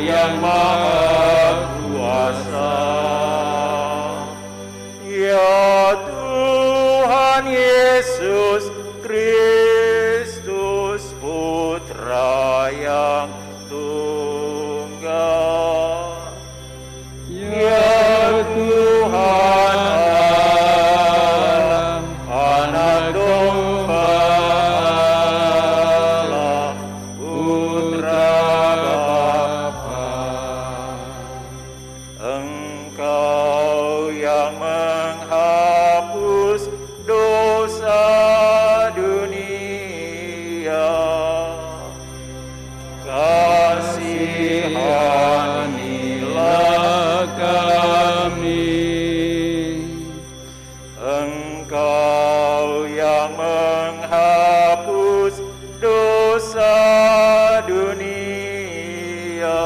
yang Maha Kuasa. Ya Tuhan Yesus Kristus, Putra yang tunggal. Ya Tuhan Allah, Anak Domba Allah, Putra Bapa. Engkau yang menghapus dosa dunia, kasihanilah kami. Engkau yang menghapus dosa dunia,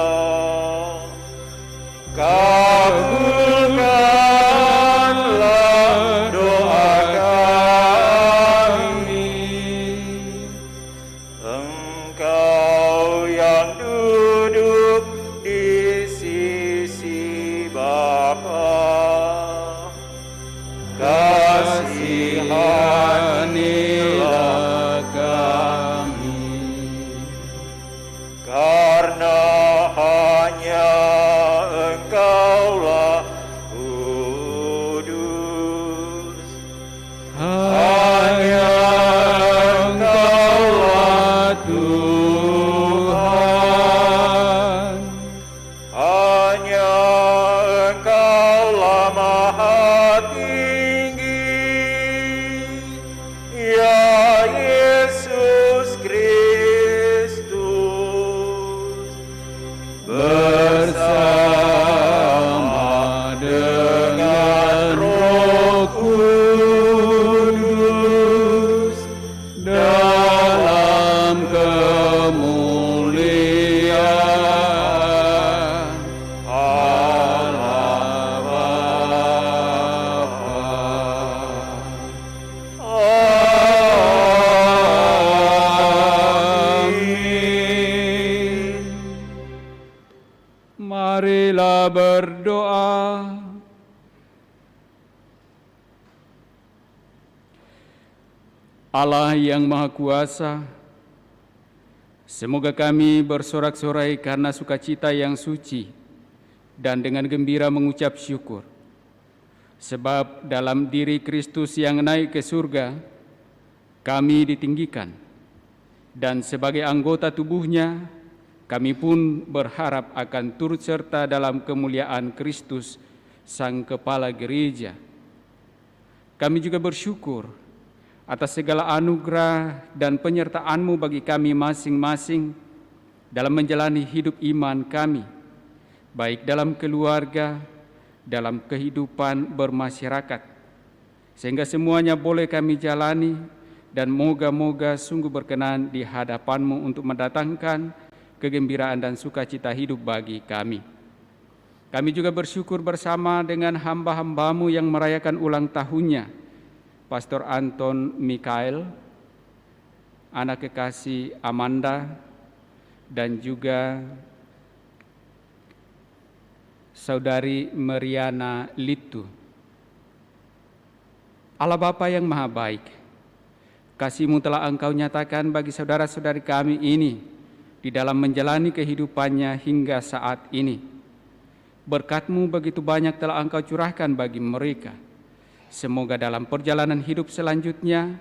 kabulkanlah doa kami. Engkau yang duduk di sisi Bapa, kasihanilah kami. Karena hanya Engkaulah kudus, hanya Engkaulah Tuhan, hanya Engkaulah Maha Tinggi, ya Yesus Kristus, bersama dengan Roh Kudus dalam kemuliaan Allah Bapa. Amin. Marilah berdoa. Allah yang Maha Kuasa, semoga kami bersorak-sorai karena sukacita yang suci dan dengan gembira mengucap syukur. Sebab dalam diri Kristus yang naik ke surga, kami ditinggikan, dan sebagai anggota tubuhnya, kami pun berharap akan turut serta dalam kemuliaan Kristus Sang Kepala Gereja. Kami juga bersyukur atas segala anugerah dan penyertaan-Mu bagi kami masing-masing dalam menjalani hidup iman kami, baik dalam keluarga, dalam kehidupan bermasyarakat, sehingga semuanya boleh kami jalani dan moga-moga sungguh berkenan di hadapan-Mu untuk mendatangkan kegembiraan dan sukacita hidup bagi kami. Kami juga bersyukur bersama dengan hamba-hamba-Mu yang merayakan ulang tahunnya, Pastor Anton Mikael, anak kekasih Amanda, dan juga Saudari Mariana Litu. Allah Bapa yang Maha Baik, kasih-Mu telah Engkau nyatakan bagi saudara-saudari kami ini di dalam menjalani kehidupannya hingga saat ini. Berkat-Mu begitu banyak telah Engkau curahkan bagi mereka. Semoga dalam perjalanan hidup selanjutnya,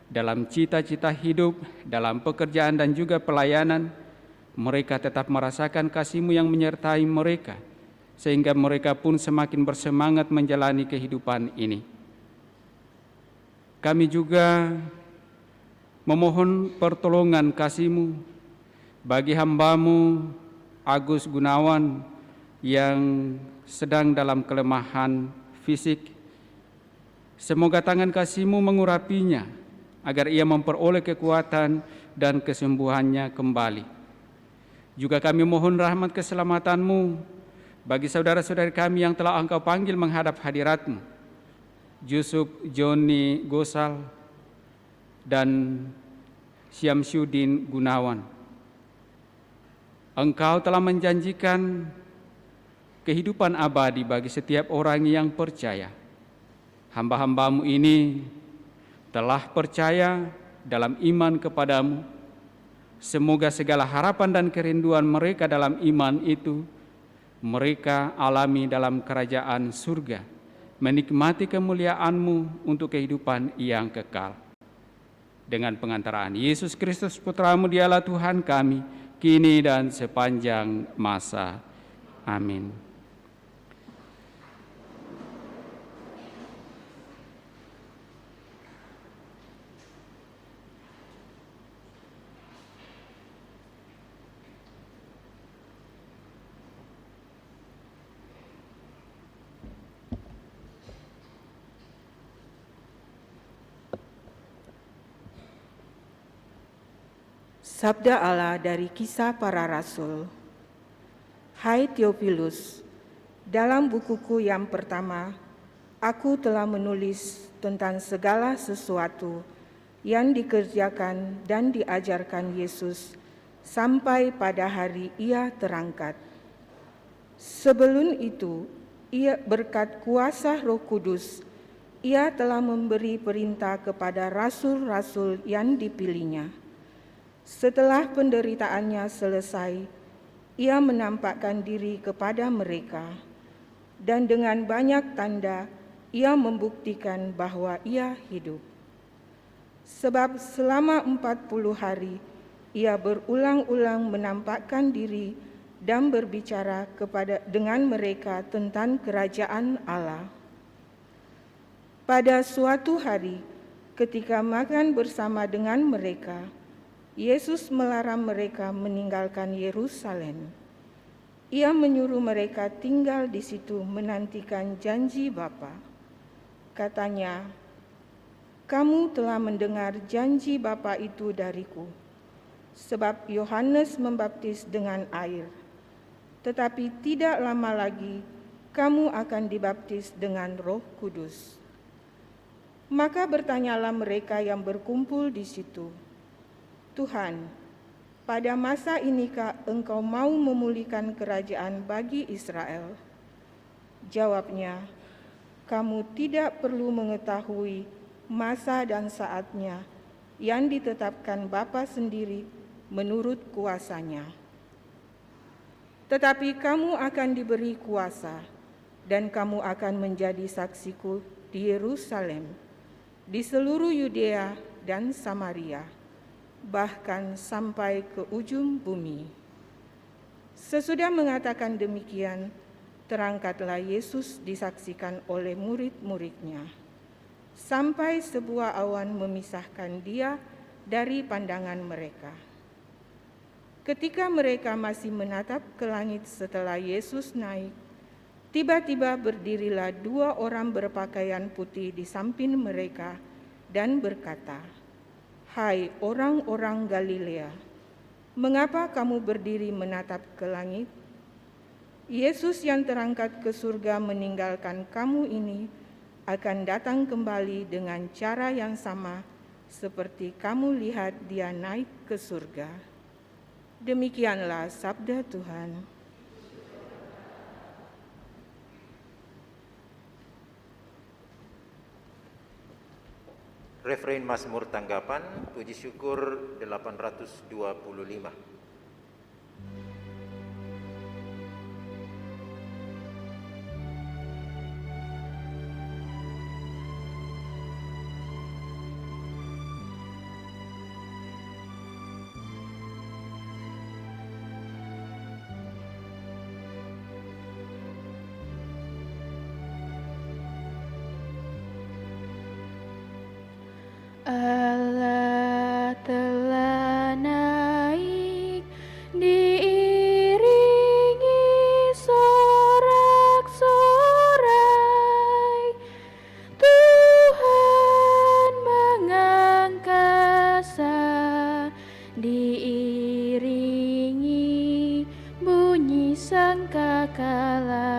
dalam cita-cita hidup, dalam pekerjaan dan juga pelayanan, mereka tetap merasakan kasih-Mu yang menyertai mereka, sehingga mereka pun semakin bersemangat menjalani kehidupan ini. Kami juga memohon pertolongan kasih-Mu bagi hamba-Mu Agus Gunawan yang sedang dalam kelemahan fisik. Semoga tangan kasih-Mu mengurapinya agar ia memperoleh kekuatan dan kesembuhannya kembali. Juga kami mohon rahmat keselamatan-Mu bagi saudara-saudari kami yang telah Engkau panggil menghadap hadirat-Mu, Yusuf Joni Gosal dan Syamsuddin Gunawan. Engkau telah menjanjikan kehidupan abadi bagi setiap orang yang percaya. Hamba-hamba-Mu ini telah percaya dalam iman kepada-Mu. Semoga segala harapan dan kerinduan mereka dalam iman itu mereka alami dalam kerajaan surga, menikmati kemuliaan-Mu untuk kehidupan yang kekal. Dengan pengantaraan Yesus Kristus Putra-Mu, Dialah Tuhan kami, kini dan sepanjang masa. Amin. Sabda Allah dari Kisah Para Rasul. Hai Theophilus, dalam bukuku yang pertama, aku telah menulis tentang segala sesuatu yang dikerjakan dan diajarkan Yesus sampai pada hari Ia terangkat. Sebelum itu, Ia berkat kuasa Roh Kudus, Ia telah memberi perintah kepada rasul-rasul yang dipilihnya. Setelah penderitaannya selesai, Ia menampakkan diri kepada mereka, dan dengan banyak tanda Ia membuktikan bahwa Ia hidup. Sebab selama 40 hari Ia berulang-ulang menampakkan diri dan berbicara dengan mereka tentang kerajaan Allah. Pada suatu hari, ketika makan bersama dengan mereka, Yesus melarang mereka meninggalkan Yerusalem. Ia menyuruh mereka tinggal di situ menantikan janji Bapa. Katanya, "Kamu telah mendengar janji Bapa itu dariku, sebab Yohanes membaptis dengan air, tetapi tidak lama lagi kamu akan dibaptis dengan Roh Kudus." Maka bertanyalah mereka yang berkumpul di situ, "Tuhan, pada masa inikah Engkau mau memulihkan kerajaan bagi Israel?" Jawabnya, "Kamu tidak perlu mengetahui masa dan saatnya yang ditetapkan Bapa sendiri menurut kuasanya. Tetapi kamu akan diberi kuasa, dan kamu akan menjadi saksiku di Yerusalem, di seluruh Yudea dan Samaria, bahkan sampai ke ujung bumi." Sesudah mengatakan demikian, terangkatlah Yesus disaksikan oleh murid-muridnya, sampai sebuah awan memisahkan dia dari pandangan mereka. Ketika mereka masih menatap ke langit setelah Yesus naik, tiba-tiba berdirilah 2 orang berpakaian putih di samping mereka dan berkata, "Hai orang-orang Galilea, mengapa kamu berdiri menatap ke langit? Yesus yang terangkat ke surga meninggalkan kamu ini akan datang kembali dengan cara yang sama seperti kamu lihat dia naik ke surga." Demikianlah sabda Tuhan. Refrein Mazmur tanggapan, puji syukur 825. Allah telah naik diiringi sorak-sorai, Tuhan mengangkasa diiringi bunyi sangkakala.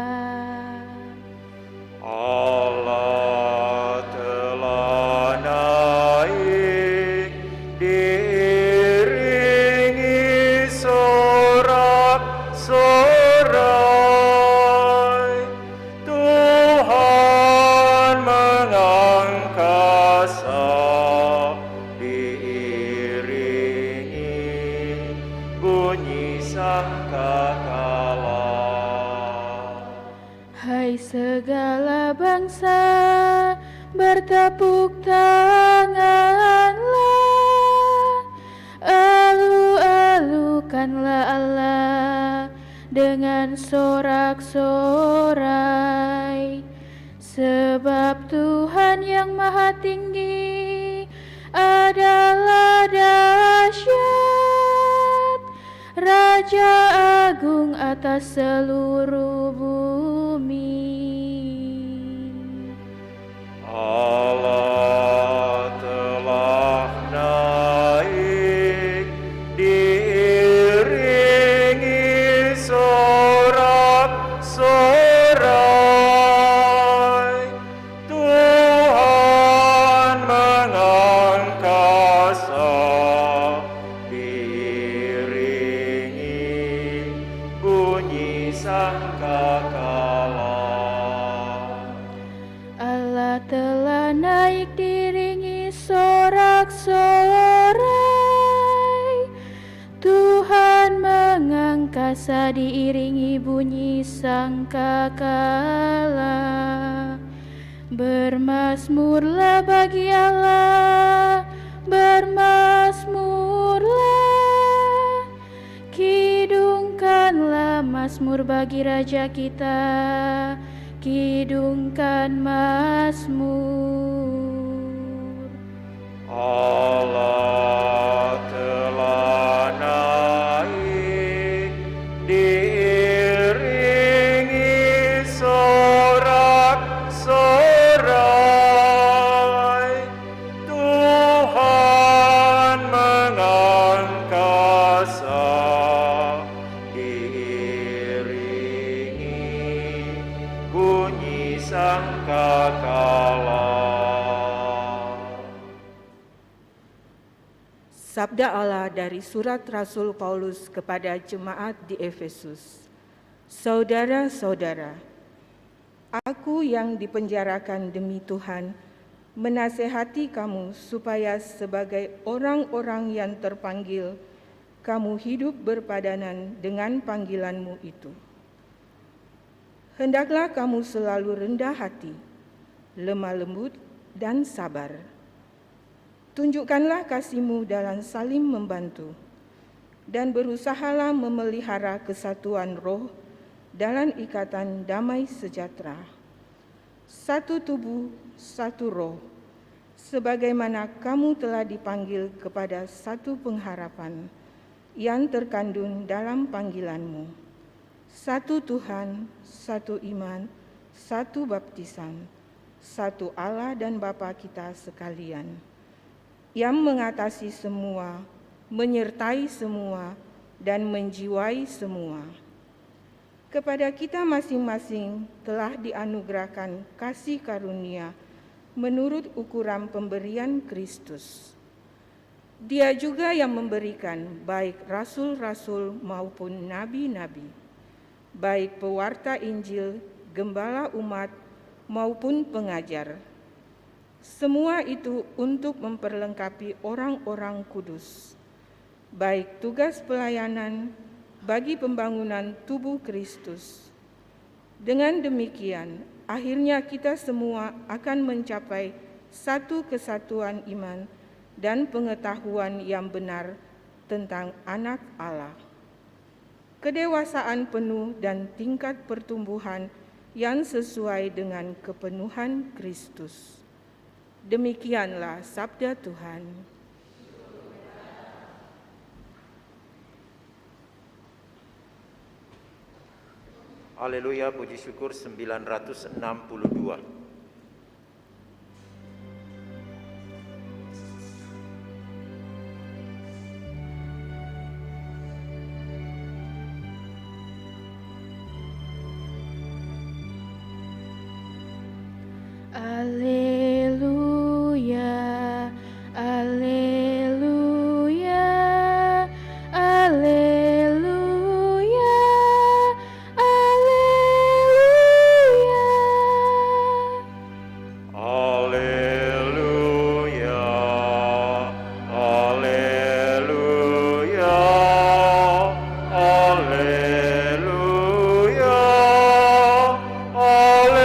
Allah telah naik diiringi sorak-sorai, Tuhan mengangkasa diiringi bunyi sangkakala. Hai segala bangsa, bertepuk tanganlah, alu-alukanlah Allah dengan sorak-sorai, sebab Tuhan yang maha tinggi adalah dahsyat, Raja agung atas seluruh bumi. Allah telah naik diiringi sorak-sorai, Tuhan mengangkasa diiringi bunyi sangkakala. Allah telah naik diiringi sorak-sorai, Tuhan mengangkasa diiringi bunyi sangkakala. Bermazmurlah bagi Allah, bermazmurlah, kidungkanlah mazmur bagi Raja kita, kidungkan mazmur. Allah telah naik diiringi sorak-sorai, Tuhan mengangkasa diiringi bunyi sangkakala. Sabda Allah dari surat Rasul Paulus kepada jemaat di Efesus. Saudara-saudara, aku yang dipenjarakan demi Tuhan, menasehati kamu supaya sebagai orang-orang yang terpanggil, kamu hidup berpadanan dengan panggilanmu itu. Hendaklah kamu selalu rendah hati, lemah lembut, dan sabar. Tunjukkanlah kasih-Mu dalam saling membantu, dan berusahalah memelihara kesatuan roh dalam ikatan damai sejahtera. Satu tubuh, satu roh, sebagaimana kamu telah dipanggil kepada satu pengharapan yang terkandung dalam panggilanmu. Satu Tuhan, satu iman, satu baptisan, satu Allah dan Bapa kita sekalian, yang mengatasi semua, menyertai semua, dan menjiwai semua. Kepada kita masing-masing telah dianugerahkan kasih karunia menurut ukuran pemberian Kristus. Dia juga yang memberikan baik rasul-rasul maupun nabi-nabi, baik pewarta Injil, gembala umat, maupun pengajar. Semua itu untuk memperlengkapi orang-orang kudus, baik tugas pelayanan bagi pembangunan tubuh Kristus. Dengan demikian, akhirnya kita semua akan mencapai satu kesatuan iman dan pengetahuan yang benar tentang Anak Allah, kedewasaan penuh dan tingkat pertumbuhan yang sesuai dengan kepenuhan Kristus. Demikianlah sabda Tuhan. Haleluya, puji syukur 962. Alleluia, alleluia, alleluia, alleluia. Alleluia, alleluia, alleluia,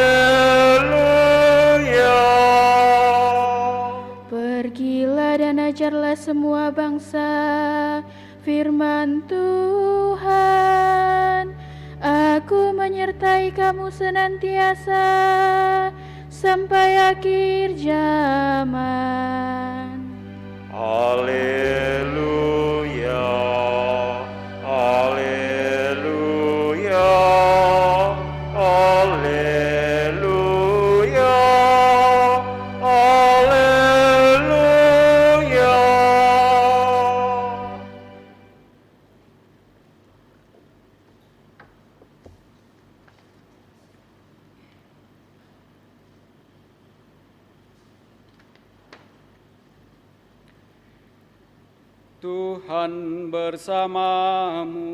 alleluia. Pergilah dan ajarlah semua bangsa firman Tuhan. Aku menyertai kamu senantiasa sampai akhir zaman. Alleluia, alleluia, alleluia, alleluia. Tuhan bersamamu.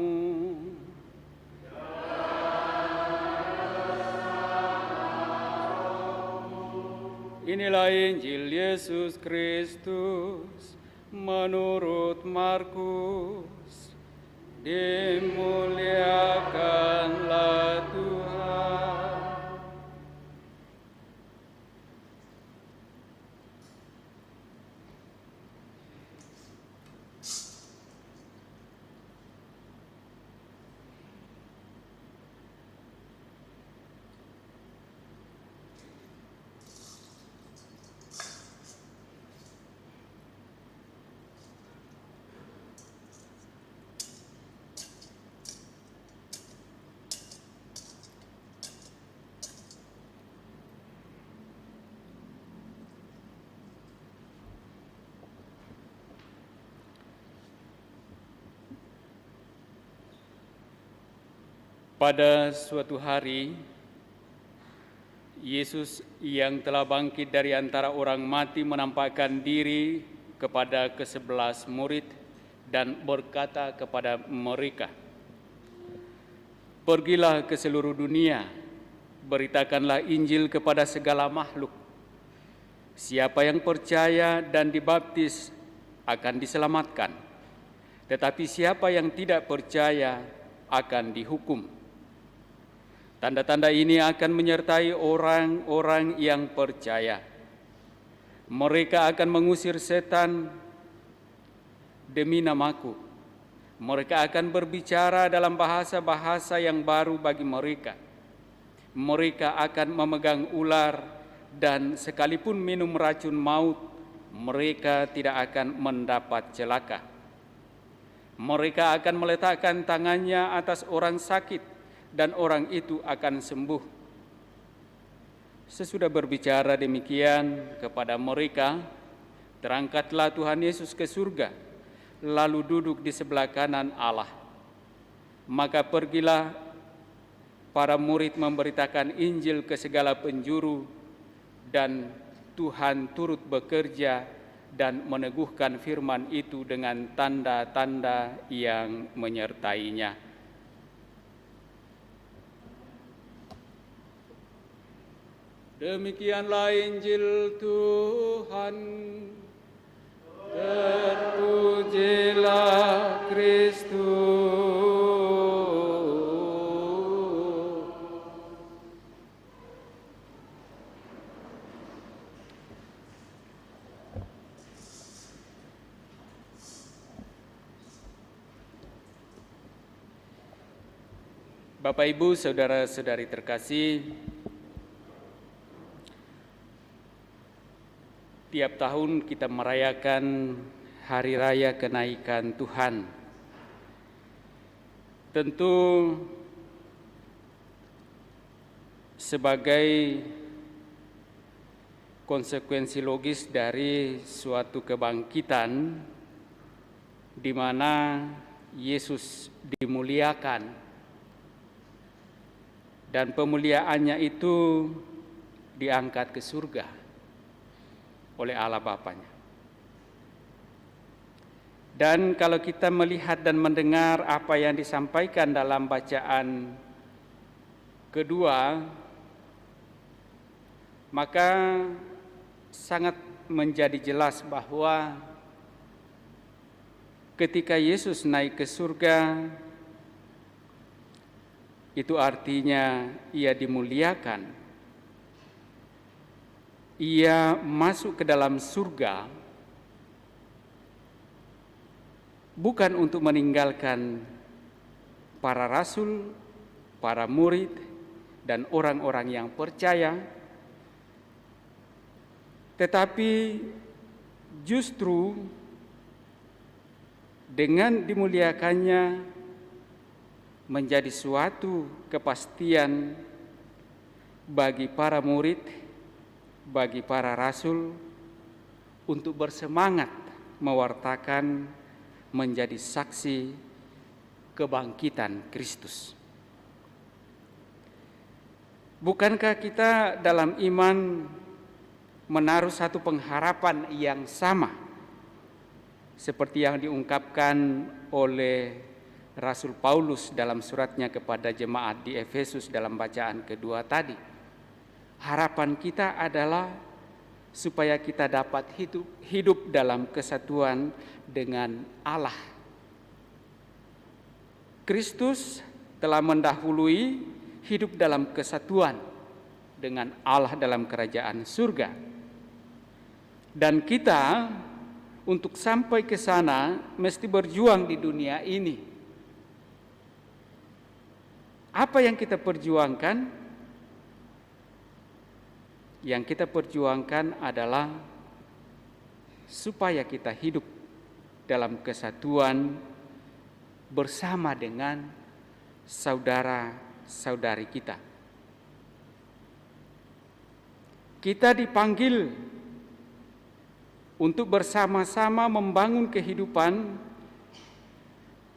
Inilah Injil Yesus Kristus menurut Markus. Dimuliakanlah Tuhan. Pada suatu hari, Yesus yang telah bangkit dari antara orang mati menampakkan diri kepada ke-11 murid dan berkata kepada mereka, "Pergilah ke seluruh dunia, beritakanlah Injil kepada segala makhluk. Siapa yang percaya dan dibaptis akan diselamatkan, tetapi siapa yang tidak percaya akan dihukum. Tanda-tanda ini akan menyertai orang-orang yang percaya. Mereka akan mengusir setan demi namaku, Mereka akan berbicara dalam bahasa-bahasa yang baru bagi mereka. Mereka akan memegang ular, dan sekalipun minum racun maut, mereka tidak akan mendapat celaka. Mereka akan meletakkan tangannya atas orang sakit, dan orang itu akan sembuh. Sesudah berbicara demikian kepada mereka, terangkatlah Tuhan Yesus ke surga, lalu duduk di sebelah kanan Allah. Maka pergilah para murid memberitakan Injil ke segala penjuru, dan Tuhan turut bekerja dan meneguhkan firman itu dengan tanda-tanda yang menyertainya. Demikianlah Injil Tuhan. Terpujilah Kristus. Bapak, Ibu, saudara-saudari terkasih, tiap tahun kita merayakan Hari Raya Kenaikan Tuhan. Tentu sebagai konsekuensi logis dari suatu kebangkitan di mana Yesus dimuliakan, dan pemuliaannya itu diangkat ke surga oleh Allah Bapanya. Dan kalau kita melihat dan mendengar apa yang disampaikan dalam bacaan kedua, maka sangat menjadi jelas bahwa ketika Yesus naik ke surga, itu artinya ia dimuliakan. Ia masuk ke dalam surga bukan untuk meninggalkan para rasul, para murid, dan orang-orang yang percaya, tetapi justru dengan dimuliakannya menjadi suatu kepastian bagi para murid, bagi para rasul untuk bersemangat mewartakan, menjadi saksi kebangkitan Kristus. Bukankah kita dalam iman menaruh satu pengharapan yang sama seperti yang diungkapkan oleh Rasul Paulus dalam suratnya kepada jemaat di Efesus dalam bacaan kedua tadi? Harapan kita adalah supaya kita dapat hidup dalam kesatuan dengan Allah. Kristus telah mendahului hidup dalam kesatuan dengan Allah dalam kerajaan surga. Dan kita untuk sampai ke sana mesti berjuang di dunia ini. Apa yang kita perjuangkan? Yang kita perjuangkan adalah supaya kita hidup dalam kesatuan bersama dengan saudara-saudari kita. Kita dipanggil untuk bersama-sama membangun kehidupan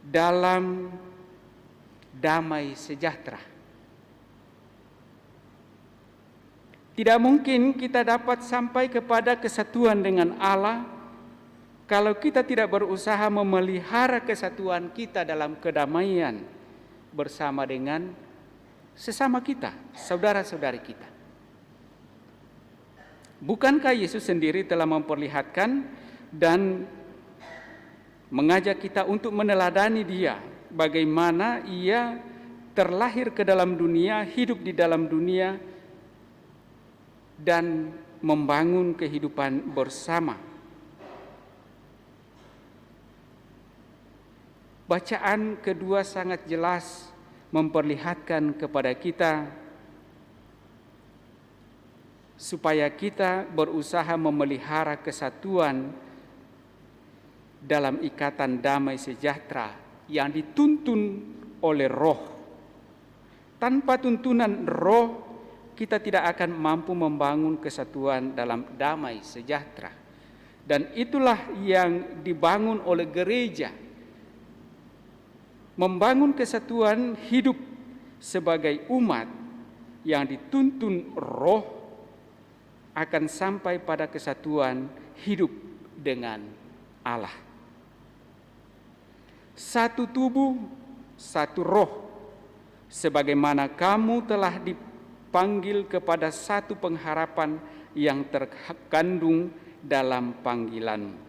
dalam damai sejahtera. Tidak mungkin kita dapat sampai kepada kesatuan dengan Allah kalau kita tidak berusaha memelihara kesatuan kita dalam kedamaian bersama dengan sesama kita, saudara-saudari kita. Bukankah Yesus sendiri telah memperlihatkan dan mengajak kita untuk meneladani Dia, bagaimana Ia terlahir ke dalam dunia, hidup di dalam dunia, dan membangun kehidupan bersama. Bacaan kedua sangat jelas memperlihatkan kepada kita supaya kita berusaha memelihara kesatuan dalam ikatan damai sejahtera yang dituntun oleh Roh. Tanpa tuntunan Roh, kita tidak akan mampu membangun kesatuan dalam damai sejahtera. Dan itulah yang dibangun oleh gereja. Membangun kesatuan hidup sebagai umat yang dituntun Roh akan sampai pada kesatuan hidup dengan Allah. Satu tubuh, satu roh, sebagaimana kamu telah dipanggil kepada satu pengharapan yang terkandung dalam panggilanmu.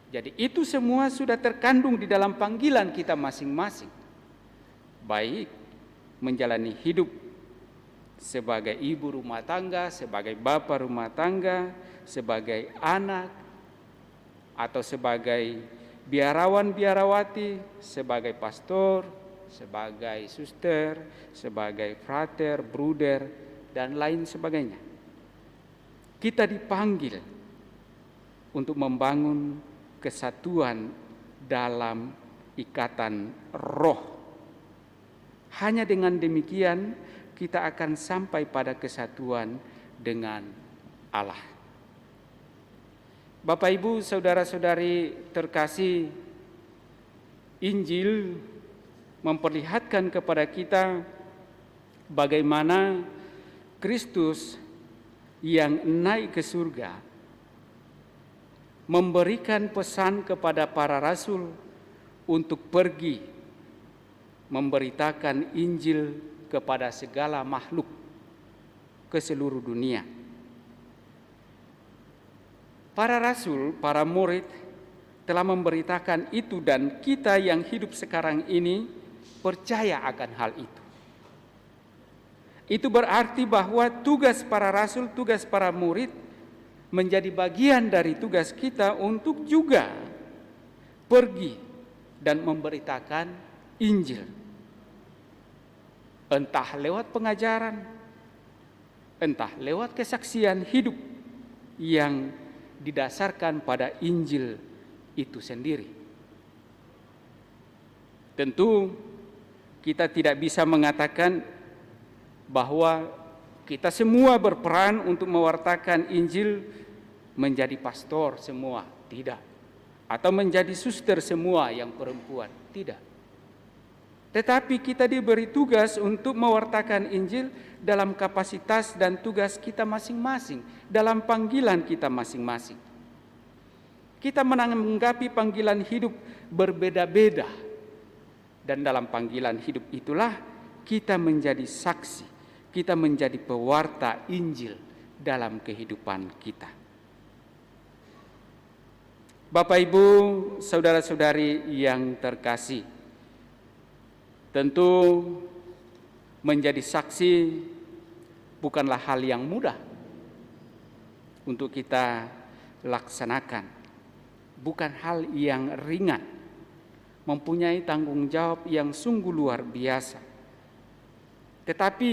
Jadi itu semua sudah terkandung di dalam panggilan kita masing-masing. Baik menjalani hidup sebagai ibu rumah tangga, sebagai bapak rumah tangga, sebagai anak, atau sebagai biarawan-biarawati, sebagai pastor, sebagai suster, sebagai frater, bruder, dan lain sebagainya. Kita dipanggil untuk membangun kesatuan dalam ikatan roh. Hanya dengan demikian kita akan sampai pada kesatuan dengan Allah. Bapak, Ibu, saudara-saudari terkasih, Injil memperlihatkan kepada kita bagaimana Kristus yang naik ke surga memberikan pesan kepada para rasul untuk pergi memberitakan Injil kepada segala makhluk ke seluruh dunia. Para rasul, para murid telah memberitakan itu, dan kita yang hidup sekarang ini percaya akan hal itu. Itu berarti bahwa tugas para rasul, tugas para murid menjadi bagian dari tugas kita untuk juga pergi dan memberitakan Injil. Entah lewat pengajaran, entah lewat kesaksian hidup yang didasarkan pada Injil itu sendiri. Tentu kita tidak bisa mengatakan bahwa kita semua berperan untuk mewartakan Injil menjadi pastor semua, tidak. Atau menjadi suster semua yang perempuan, tidak. Tetapi kita diberi tugas untuk mewartakan Injil dalam kapasitas dan tugas kita masing-masing, dalam panggilan kita masing-masing. Kita menanggapi panggilan hidup berbeda-beda, dan dalam panggilan hidup itulah kita menjadi saksi, kita menjadi pewarta Injil dalam kehidupan kita. Bapak, Ibu, saudara-saudari yang terkasih, tentu menjadi saksi bukanlah hal yang mudah untuk kita laksanakan, bukan hal yang ringan, mempunyai tanggung jawab yang sungguh luar biasa. Tetapi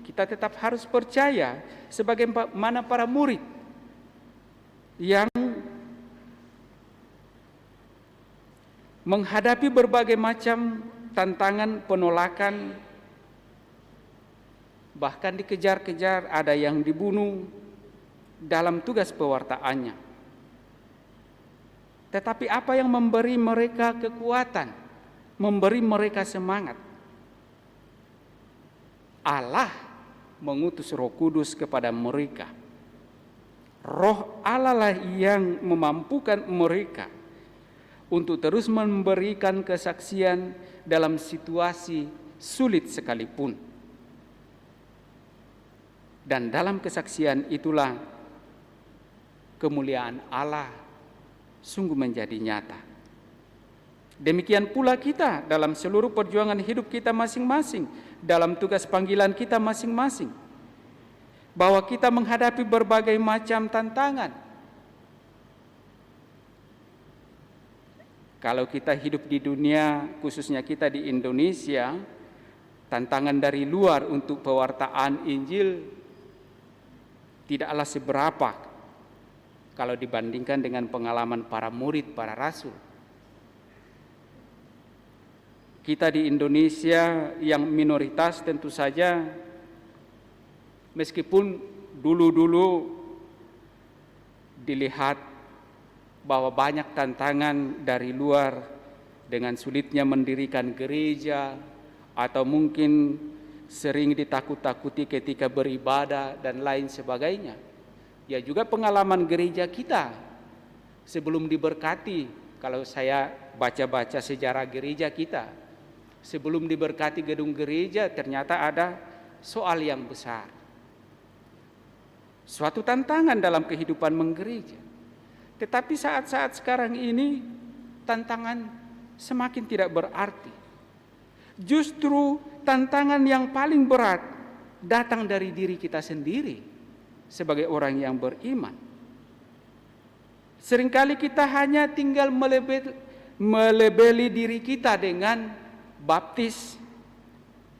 kita tetap harus percaya sebagaimana para murid yang menghadapi berbagai macam tantangan, penolakan, bahkan dikejar-kejar, ada yang dibunuh dalam tugas pewartaannya. Tetapi apa yang memberi mereka kekuatan, memberi mereka semangat? Allah mengutus Roh Kudus kepada mereka. Roh Allah lah yang memampukan mereka untuk terus memberikan kesaksian dalam situasi sulit sekalipun. Dan dalam kesaksian itulah kemuliaan Allah sungguh menjadi nyata. Demikian pula kita dalam seluruh perjuangan hidup kita masing-masing, dalam tugas panggilan kita masing-masing, bahwa kita menghadapi berbagai macam tantangan. Kalau kita hidup di dunia, khususnya kita di Indonesia, tantangan dari luar untuk pewartaan Injil tidaklah seberapa kalau dibandingkan dengan pengalaman para murid, para rasul. Kita di Indonesia yang minoritas tentu saja, meskipun dulu-dulu dilihat bahwa banyak tantangan dari luar dengan sulitnya mendirikan gereja, atau mungkin sering ditakut-takuti ketika beribadah dan lain sebagainya. Ya juga pengalaman gereja kita sebelum diberkati, kalau saya baca-baca sejarah gereja kita, sebelum diberkati gedung gereja ternyata ada soal yang besar. Suatu tantangan dalam kehidupan menggereja. Tetapi saat-saat sekarang ini tantangan semakin tidak berarti. Justru tantangan yang paling berat datang dari diri kita sendiri sebagai orang yang beriman. Seringkali kita hanya tinggal melebeli diri kita dengan baptis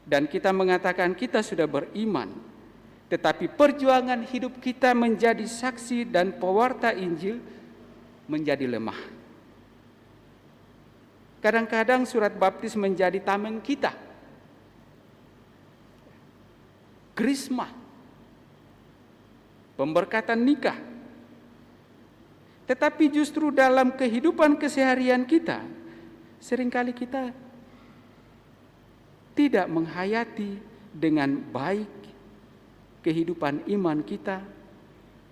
dan kita mengatakan kita sudah beriman. Tetapi perjuangan hidup kita menjadi saksi dan pewarta Injil menjadi lemah. Kadang-kadang surat baptis menjadi tameng kita, krisma, pemberkatan nikah. Tetapi justru dalam kehidupan keseharian kita, seringkali kita tidak menghayati dengan baik kehidupan iman kita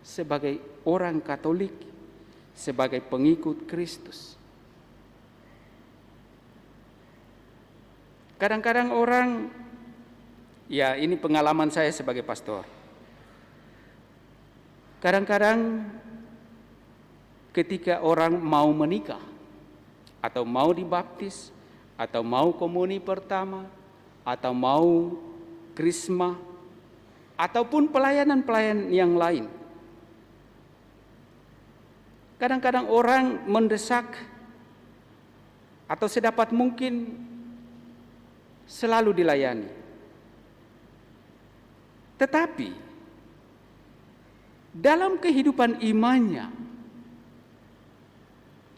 sebagai orang Katolik, sebagai pengikut Kristus. Kadang-kadang orang, ya ini pengalaman saya sebagai pastor. Kadang-kadang ketika orang mau menikah, atau mau dibaptis, atau mau komuni pertama, atau mau krisma, ataupun pelayanan-pelayanan yang lain, kadang-kadang orang mendesak atau sedapat mungkin selalu dilayani. Tetapi dalam kehidupan imannya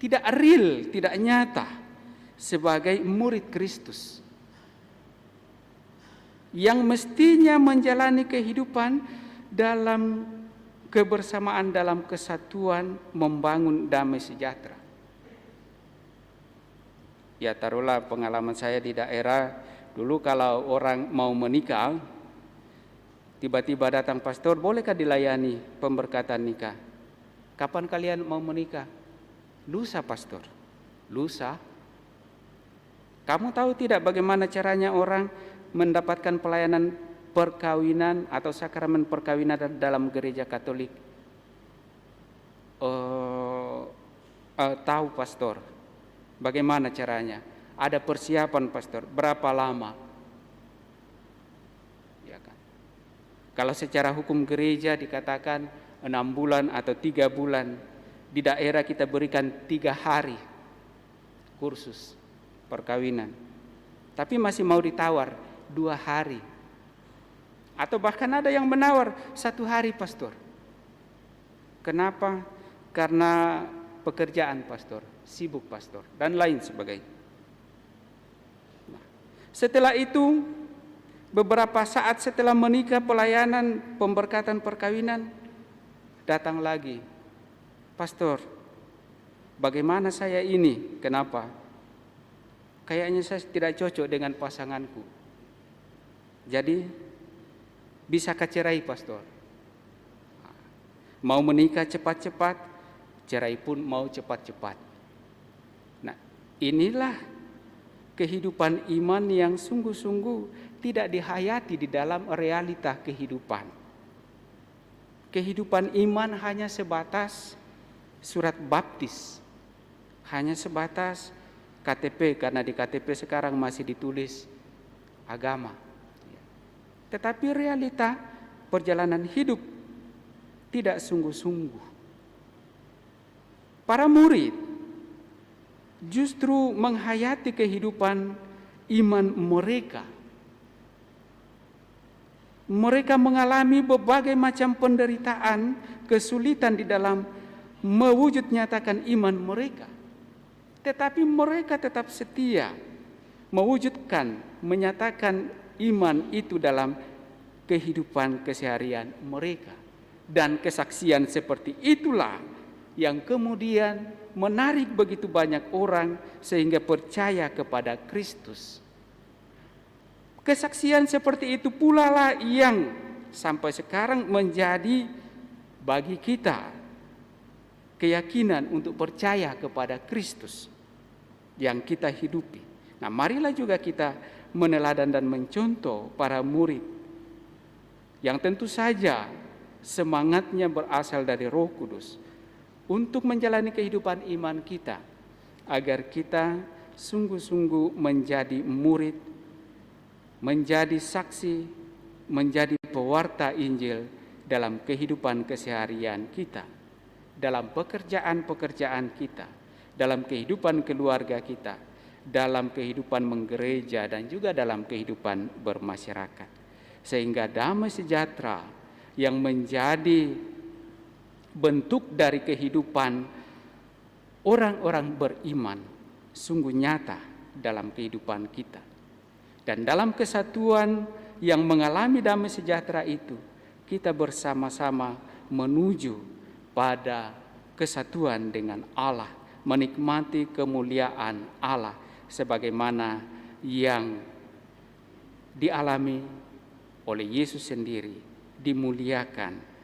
tidak real, tidak nyata sebagai murid Kristus yang mestinya menjalani kehidupan dalam kebersamaan, dalam kesatuan, membangun damai sejahtera. Ya taruhlah pengalaman saya di daerah, dulu kalau orang mau menikah, tiba-tiba datang pastor, bolehkah dilayani pemberkatan nikah? Kapan kalian mau menikah? Lusa pastor, lusa. Kamu tahu tidak bagaimana caranya orang mendapatkan pelayanan perkawinan atau sakramen perkawinan dalam gereja Katolik? Tahu pastor. Bagaimana caranya? Ada persiapan pastor. Berapa lama? Ya kan? Kalau secara hukum gereja dikatakan 6 bulan atau 3 bulan, di daerah kita berikan 3 hari kursus perkawinan. Tapi masih mau ditawar 2 hari. Atau bahkan ada yang menawar 1 hari pastor. Kenapa? Karena pekerjaan pastor, sibuk pastor, dan lain sebagainya. Nah, setelah itu, beberapa saat setelah menikah, pelayanan pemberkatan perkawinan, datang lagi, pastor, bagaimana saya ini? Kenapa? Kayaknya saya tidak cocok dengan pasanganku. Jadi bisakah cerai pastor? Mau menikah cepat-cepat, cerai pun mau cepat-cepat. Nah, inilah kehidupan iman yang sungguh-sungguh tidak dihayati di dalam realita kehidupan. Kehidupan iman hanya sebatas surat baptis, hanya sebatas KTP, karena di KTP sekarang masih ditulis agama. Tetapi realita perjalanan hidup tidak sungguh-sungguh. Para murid justru menghayati kehidupan iman mereka. Mereka mengalami berbagai macam penderitaan, kesulitan di dalam mewujud nyatakan iman mereka. Tetapi mereka tetap setia mewujudkan, menyatakan iman itu dalam kehidupan keseharian mereka. Dan kesaksian seperti itulah yang kemudian menarik begitu banyak orang sehingga percaya kepada Kristus. Kesaksian seperti itu pula lah yang sampai sekarang menjadi bagi kita keyakinan untuk percaya kepada Kristus yang kita hidupi. Nah, marilah juga kita meneladan dan mencontoh para murid yang tentu saja semangatnya berasal dari Roh Kudus untuk menjalani kehidupan iman kita, agar kita sungguh-sungguh menjadi murid, menjadi saksi, menjadi pewarta Injil dalam kehidupan keseharian kita, dalam pekerjaan-pekerjaan kita, dalam kehidupan keluarga kita, dalam kehidupan menggereja, dan juga dalam kehidupan bermasyarakat. Sehingga damai sejahtera yang menjadi bentuk dari kehidupan orang-orang beriman sungguh nyata dalam kehidupan kita. Dan dalam kesatuan yang mengalami damai sejahtera itu, kita bersama-sama menuju pada kesatuan dengan Allah, menikmati kemuliaan Allah sebagaimana yang dialami oleh Yesus sendiri, dimuliakan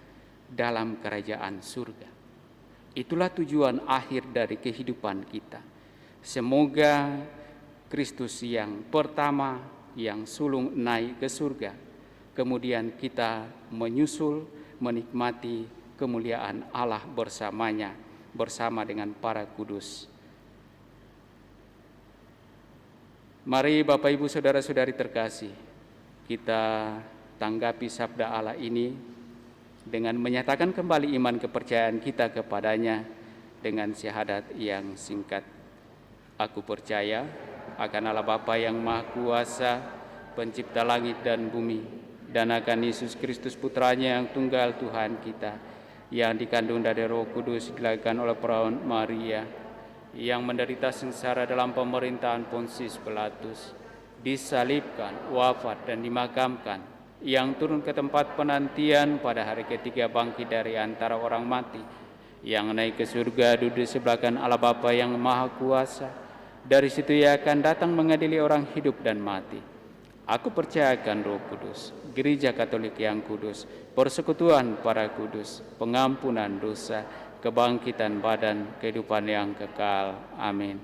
dalam kerajaan surga. Itulah tujuan akhir dari kehidupan kita. Semoga Kristus yang pertama yang sulung naik ke surga, kemudian kita menyusul menikmati kemuliaan Allah bersamanya, bersama dengan para kudus. Mari Bapak Ibu Saudara-saudari terkasih, kita tanggapi sabda Allah ini dengan menyatakan kembali iman kepercayaan kita kepadanya dengan syahadat yang singkat. Aku percaya akan Allah Bapa yang Maha Kuasa, pencipta langit dan bumi, dan akan Yesus Kristus Putranya yang tunggal Tuhan kita, yang dikandung dari Roh Kudus, dilahirkan oleh perawan Maria, yang menderita sengsara dalam pemerintahan Pontius Pilatus, disalibkan, wafat dan dimakamkan, yang turun ke tempat penantian pada hari ketiga bangkit dari antara orang mati, yang naik ke surga duduk di sebelah kanan Allah Bapa yang Maha Kuasa. Dari situ Ia akan datang mengadili orang hidup dan mati. Aku percayakan Roh Kudus, Gereja Katolik yang kudus, persekutuan para kudus, pengampunan dosa, kebangkitan badan, kehidupan yang kekal. Amin.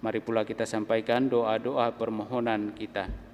Mari pula kita sampaikan doa-doa permohonan kita.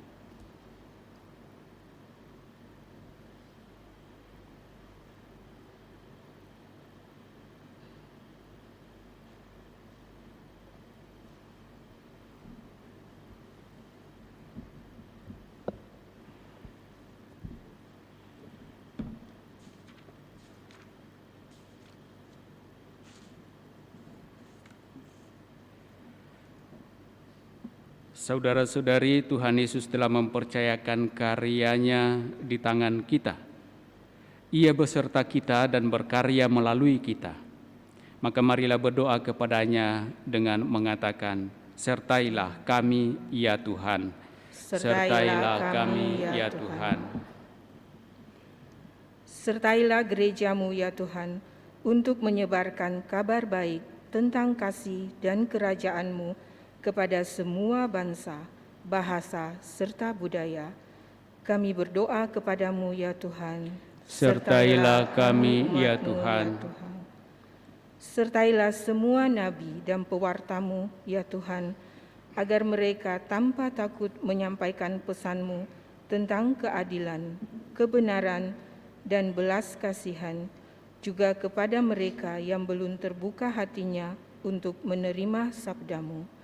Saudara-saudari, Tuhan Yesus telah mempercayakan karyanya di tangan kita. Ia beserta kita dan berkarya melalui kita. Maka marilah berdoa kepadanya dengan mengatakan, sertailah kami ya Tuhan. Sertailah kami ya Tuhan. Sertailah gerejamu ya Tuhan, untuk menyebarkan kabar baik tentang kasih dan kerajaan-Mu kepada semua bangsa, bahasa, serta budaya. Kami berdoa kepadamu ya Tuhan. Sertailah kami ya Tuhan. Sertailah semua nabi dan pewartamu ya Tuhan, agar mereka tanpa takut menyampaikan pesan-Mu tentang keadilan, kebenaran, dan belas kasihan, juga kepada mereka yang belum terbuka hatinya untuk menerima sabda-Mu.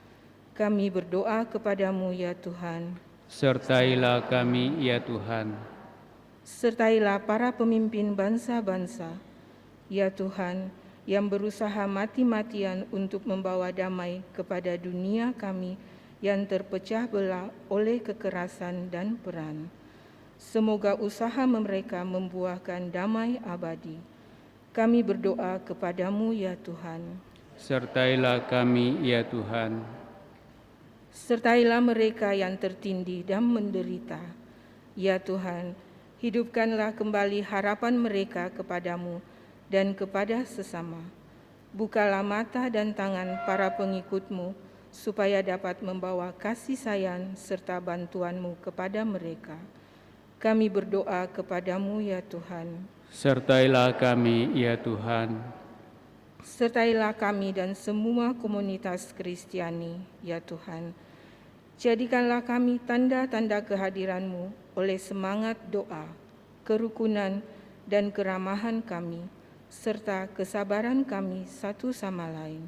Kami berdoa kepadamu ya Tuhan. Sertailah kami ya Tuhan. Sertailah para pemimpin bangsa-bangsa, ya Tuhan, yang berusaha mati-matian untuk membawa damai kepada dunia kami yang terpecah belah oleh kekerasan dan perang. Semoga usaha mereka membuahkan damai abadi. Kami berdoa kepadamu ya Tuhan. Sertailah kami ya Tuhan. Sertailah mereka yang tertindih dan menderita. Ya Tuhan, hidupkanlah kembali harapan mereka kepadamu dan kepada sesama. Bukalah mata dan tangan para pengikut-Mu, supaya dapat membawa kasih sayang serta bantuan-Mu kepada mereka. Kami berdoa kepadamu ya Tuhan. Sertailah kami ya Tuhan. Sertailah kami dan semua komunitas Kristiani ya Tuhan. Jadikanlah kami tanda-tanda kehadiran-Mu oleh semangat doa, kerukunan dan keramahan kami, serta kesabaran kami satu sama lain.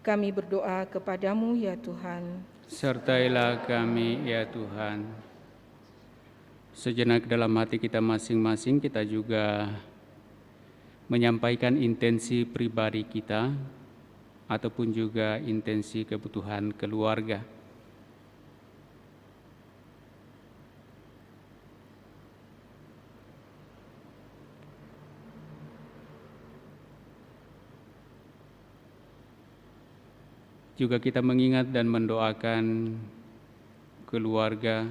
Kami berdoa kepadamu ya Tuhan. Sertailah kami ya Tuhan. Sejenak dalam hati kita masing-masing, kita juga menyampaikan intensi pribadi kita ataupun juga intensi kebutuhan keluarga. Juga kita mengingat dan mendoakan keluarga,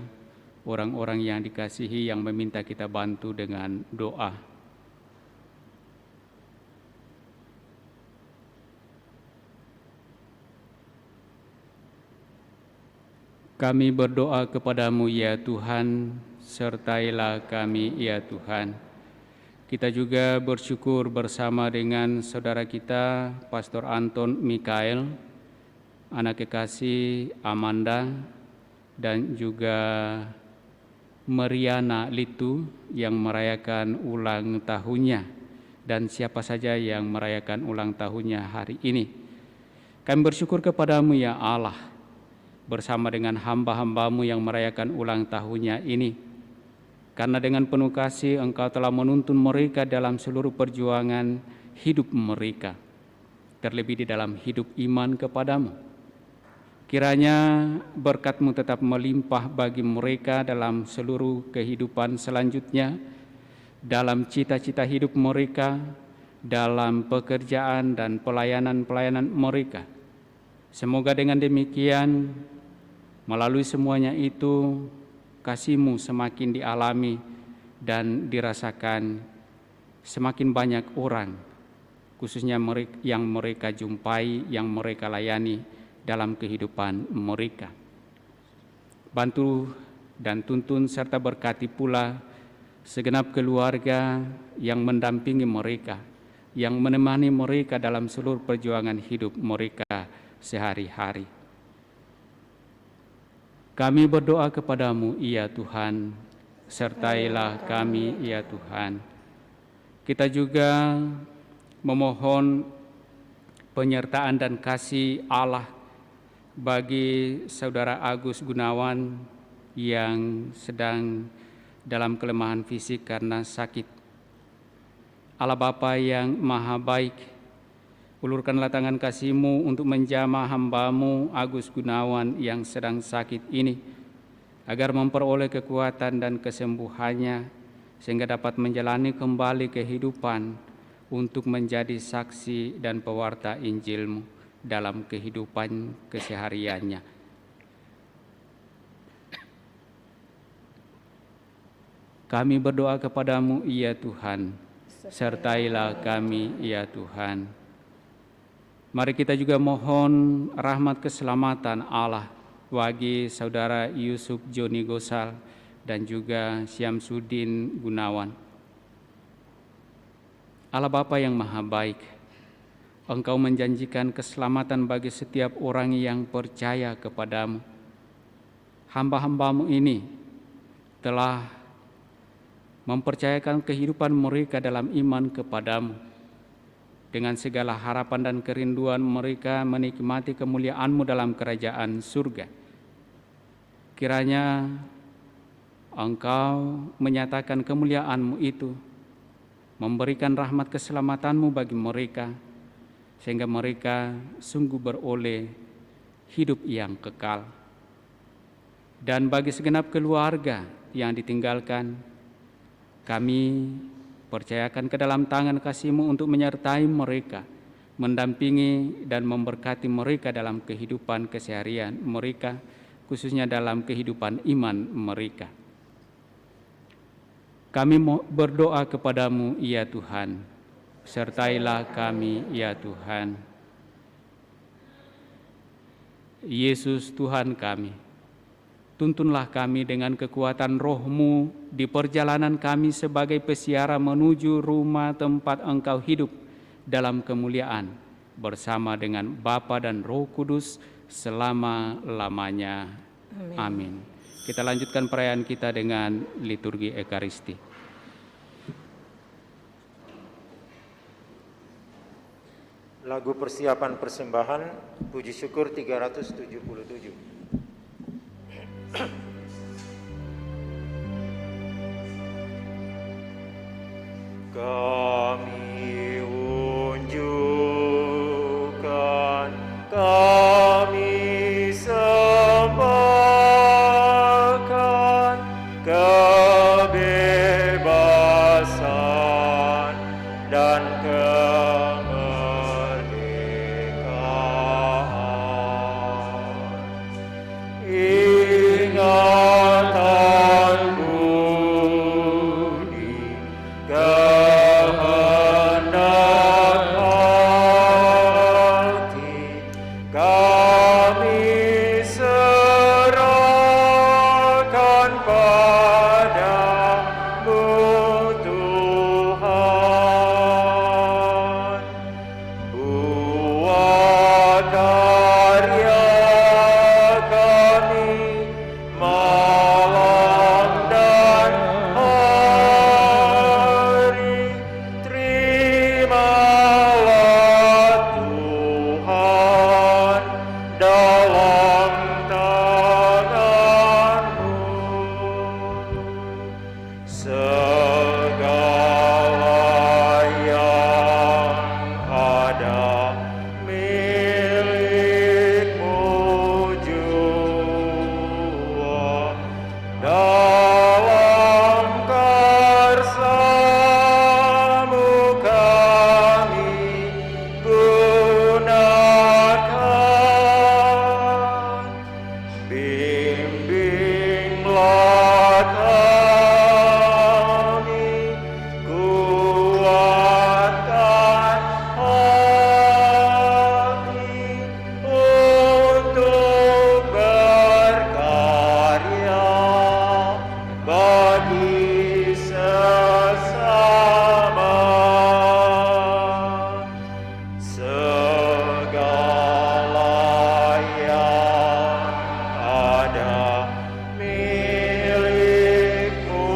orang-orang yang dikasihi yang meminta kita bantu dengan doa. Kami berdoa kepadamu ya Tuhan, sertailah kami ya Tuhan. Kita juga bersyukur bersama dengan saudara kita, Pastor Anton Mikael, anak kekasih Amanda, dan juga Mariana Litu yang merayakan ulang tahunnya, dan siapa saja yang merayakan ulang tahunnya hari ini. Kami bersyukur kepadamu ya Allah, bersama dengan hamba-hambamu yang merayakan ulang tahunnya ini, karena dengan penuh kasih Engkau telah menuntun mereka dalam seluruh perjuangan hidup mereka, terlebih di dalam hidup iman kepadamu. Kiranya berkat-Mu tetap melimpah bagi mereka dalam seluruh kehidupan selanjutnya, dalam cita-cita hidup mereka, dalam pekerjaan dan pelayanan-pelayanan mereka. Semoga dengan demikian, melalui semuanya itu, kasih-Mu semakin dialami dan dirasakan semakin banyak orang, khususnya yang mereka jumpai, yang mereka layani dalam kehidupan mereka. Bantu dan tuntun serta berkati pula segenap keluarga yang mendampingi mereka, yang menemani mereka dalam seluruh perjuangan hidup mereka sehari-hari. Kami berdoa kepadamu ya Tuhan, sertailah kami ya Tuhan. Kita juga memohon penyertaan dan kasih Allah bagi Saudara Agus Gunawan yang sedang dalam kelemahan fisik karena sakit. Allah Bapa yang Maha Baik, ulurkanlah tangan kasih-Mu untuk menjamah hamba-Mu Agus Gunawan yang sedang sakit ini, agar memperoleh kekuatan dan kesembuhannya, sehingga dapat menjalani kembali kehidupan untuk menjadi saksi dan pewarta Injil-Mu dalam kehidupan kesehariannya. Kami berdoa kepadamu ya Tuhan, sertailah kami ya Tuhan. Mari kita juga mohon rahmat keselamatan Allah bagi Saudara Yusuf Joni Gosal dan juga Syamsuddin Gunawan. Allah Bapa yang Maha Baik, Engkau menjanjikan keselamatan bagi setiap orang yang percaya kepadamu. Hamba-hambamu ini telah mempercayakan kehidupan mereka dalam iman kepadamu. Dengan segala harapan dan kerinduan mereka menikmati kemuliaan-Mu dalam kerajaan surga. Kiranya Engkau menyatakan kemuliaan-Mu itu, memberikan rahmat keselamatan-Mu bagi mereka, sehingga mereka sungguh beroleh hidup yang kekal. Dan bagi segenap keluarga yang ditinggalkan, kami percayakan ke dalam tangan kasih-Mu untuk menyertai mereka, mendampingi dan memberkati mereka dalam kehidupan keseharian mereka, khususnya dalam kehidupan iman mereka. Kami berdoa kepadamu, ya Tuhan, sertailah kami, ya Tuhan. Yesus Tuhan kami, tuntunlah kami dengan kekuatan Roh-Mu di perjalanan kami sebagai pesiara menuju rumah tempat Engkau hidup dalam kemuliaan bersama dengan Bapa dan Roh Kudus selama-lamanya. Amin. Kita lanjutkan perayaan kita dengan liturgi Ekaristi. Lagu persiapan persembahan puji syukur 377. Kami unjukkan, kami sembahkan kebebasan dan ingatan budi kehendak hati, kami serahkan padamu Tuhan. Buat karya malam dan hari, terimalah Tuhan dalam tangan-Mu. Segala yang ada milik-Mu jua, dalam karsa-Mu kami gunakan. Bimbinglah kami, kuatkan hati untuk berkarya bagi sesama. Segala yang ada milik-Mu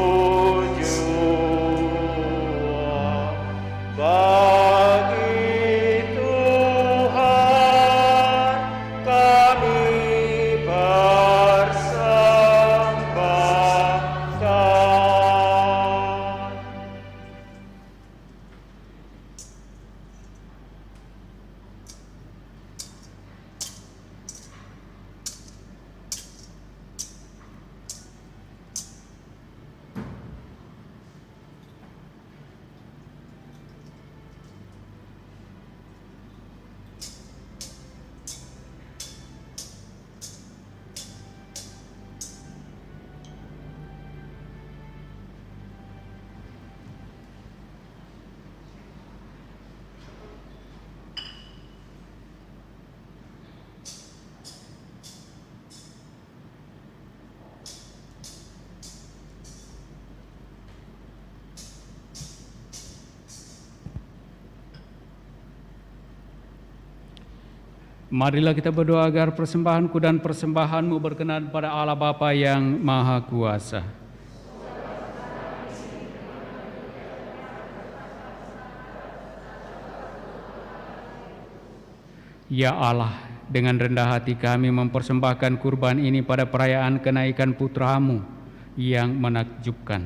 jua, bagi Tuhan kami persembahkan. Marilah kita berdoa agar persembahanku dan persembahanmu berkenan pada Allah Bapa yang Maha Kuasa. Ya Allah, dengan rendah hati kami mempersembahkan kurban ini pada perayaan kenaikan Putra-Mu yang menakjubkan.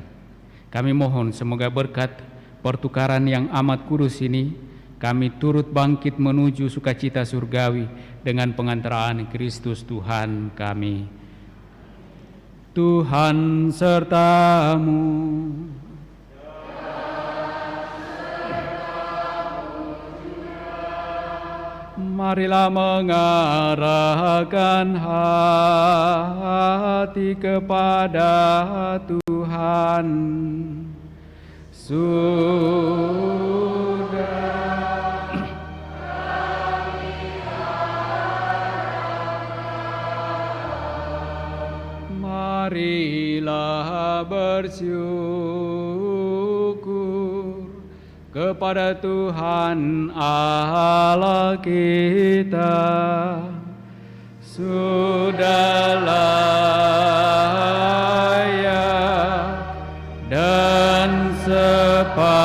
Kami mohon semoga berkat pertukaran yang amat kudus ini kami turut bangkit menuju sukacita surgawi dengan pengantaraan Kristus Tuhan kami. Tuhan sertamu. Marilah mengarahkan hati kepada Tuhan. Marilah bersyukur kepada Tuhan Allah kita. Sudah layak dan sepantasnya.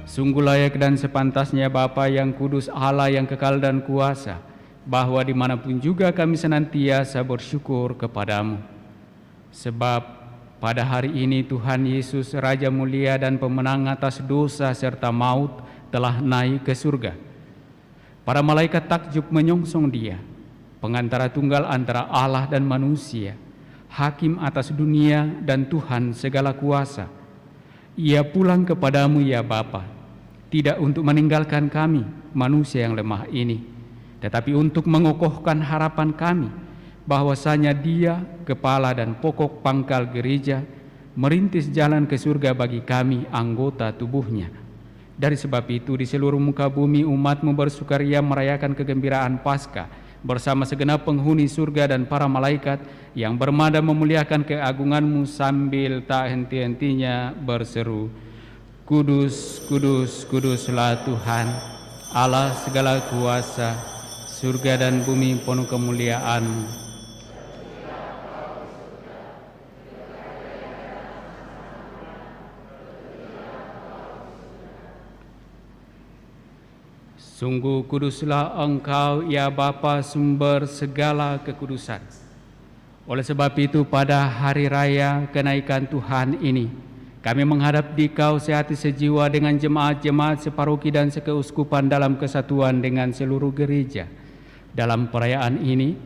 Sungguh layak dan sepantasnya Bapa yang kudus, Allah yang kekal dan kuasa, bahwa dimanapun juga kami senantiasa bersyukur kepadamu. Sebab pada hari ini Tuhan Yesus, Raja mulia dan pemenang atas dosa serta maut, telah naik ke surga. Para malaikat takjub menyongsong dia, pengantara tunggal antara Allah dan manusia, hakim atas dunia dan Tuhan segala kuasa. Ia pulang kepadamu ya Bapa, tidak untuk meninggalkan kami, manusia yang lemah ini, tetapi untuk mengokohkan harapan kami, bahwasanya dia, kepala dan pokok pangkal gereja, merintis jalan ke surga bagi kami, anggota tubuhnya. Dari sebab itu di seluruh muka bumi umatmu bersukaria merayakan kegembiraan Paskah bersama segenap penghuni surga dan para malaikat yang bermada memuliakan keagunganmu sambil tak henti-hentinya berseru, Kudus, kudus, kuduslah Tuhan, Allah segala kuasa, surga dan bumi penuh kemuliaan. Sungguh kuduslah Engkau ya Bapa, sumber segala kekudusan. Oleh sebab itu pada hari raya kenaikan Tuhan ini, kami menghadap Dikau sehati sejiwa dengan jemaat-jemaat separoki dan sekeuskupan dalam kesatuan dengan seluruh gereja. Dalam perayaan ini,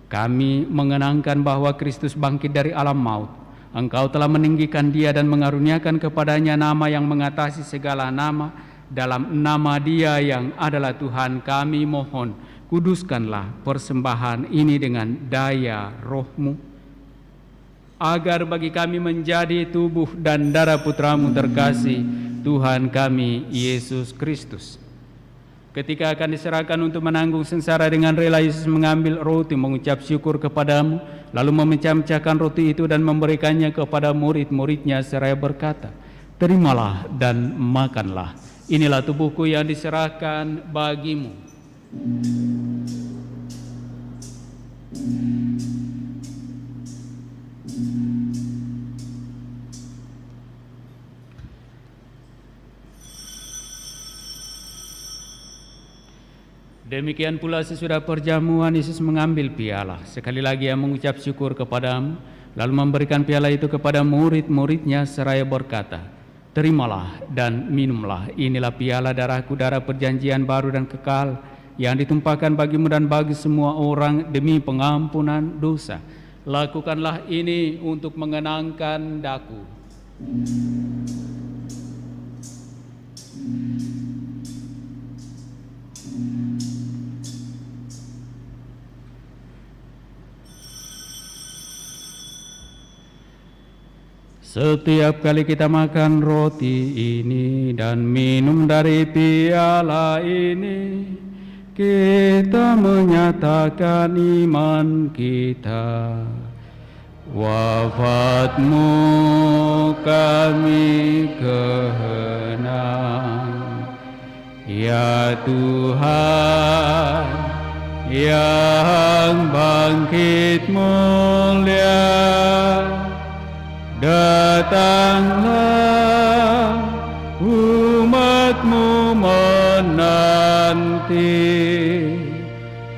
kami mengenangkan bahwa Kristus bangkit dari alam maut. Engkau telah meninggikan dia dan mengaruniakan kepadanya nama yang mengatasi segala nama. Dalam nama dia yang adalah Tuhan, kami mohon, kuduskanlah persembahan ini dengan daya roh-Mu, agar bagi kami menjadi tubuh dan darah Putra-Mu terkasih, Tuhan kami, Yesus Kristus. Ketika akan diserahkan untuk menanggung sengsara dengan rela, Yesus mengambil roti, mengucap syukur kepadamu, lalu memecah-mecahkan roti itu dan memberikannya kepada murid-muridnya seraya berkata, terimalah dan makanlah. Inilah tubuhku yang diserahkan bagimu. Demikian pula sesudah perjamuan Yesus mengambil piala. Sekali lagi ia mengucap syukur kepadamu, lalu memberikan piala itu kepada murid-muridnya seraya berkata, terimalah dan minumlah, inilah piala darahku, darah perjanjian baru dan kekal, yang ditumpahkan bagimu dan bagi semua orang demi pengampunan dosa. Lakukanlah ini untuk mengenangkan daku. Setiap kali kita makan roti ini dan minum dari piala ini, kita menyatakan iman kita. Wafatmu kami kehenang, ya Tuhan yang bangkit mulia. Datanglah, umat-Mu menanti,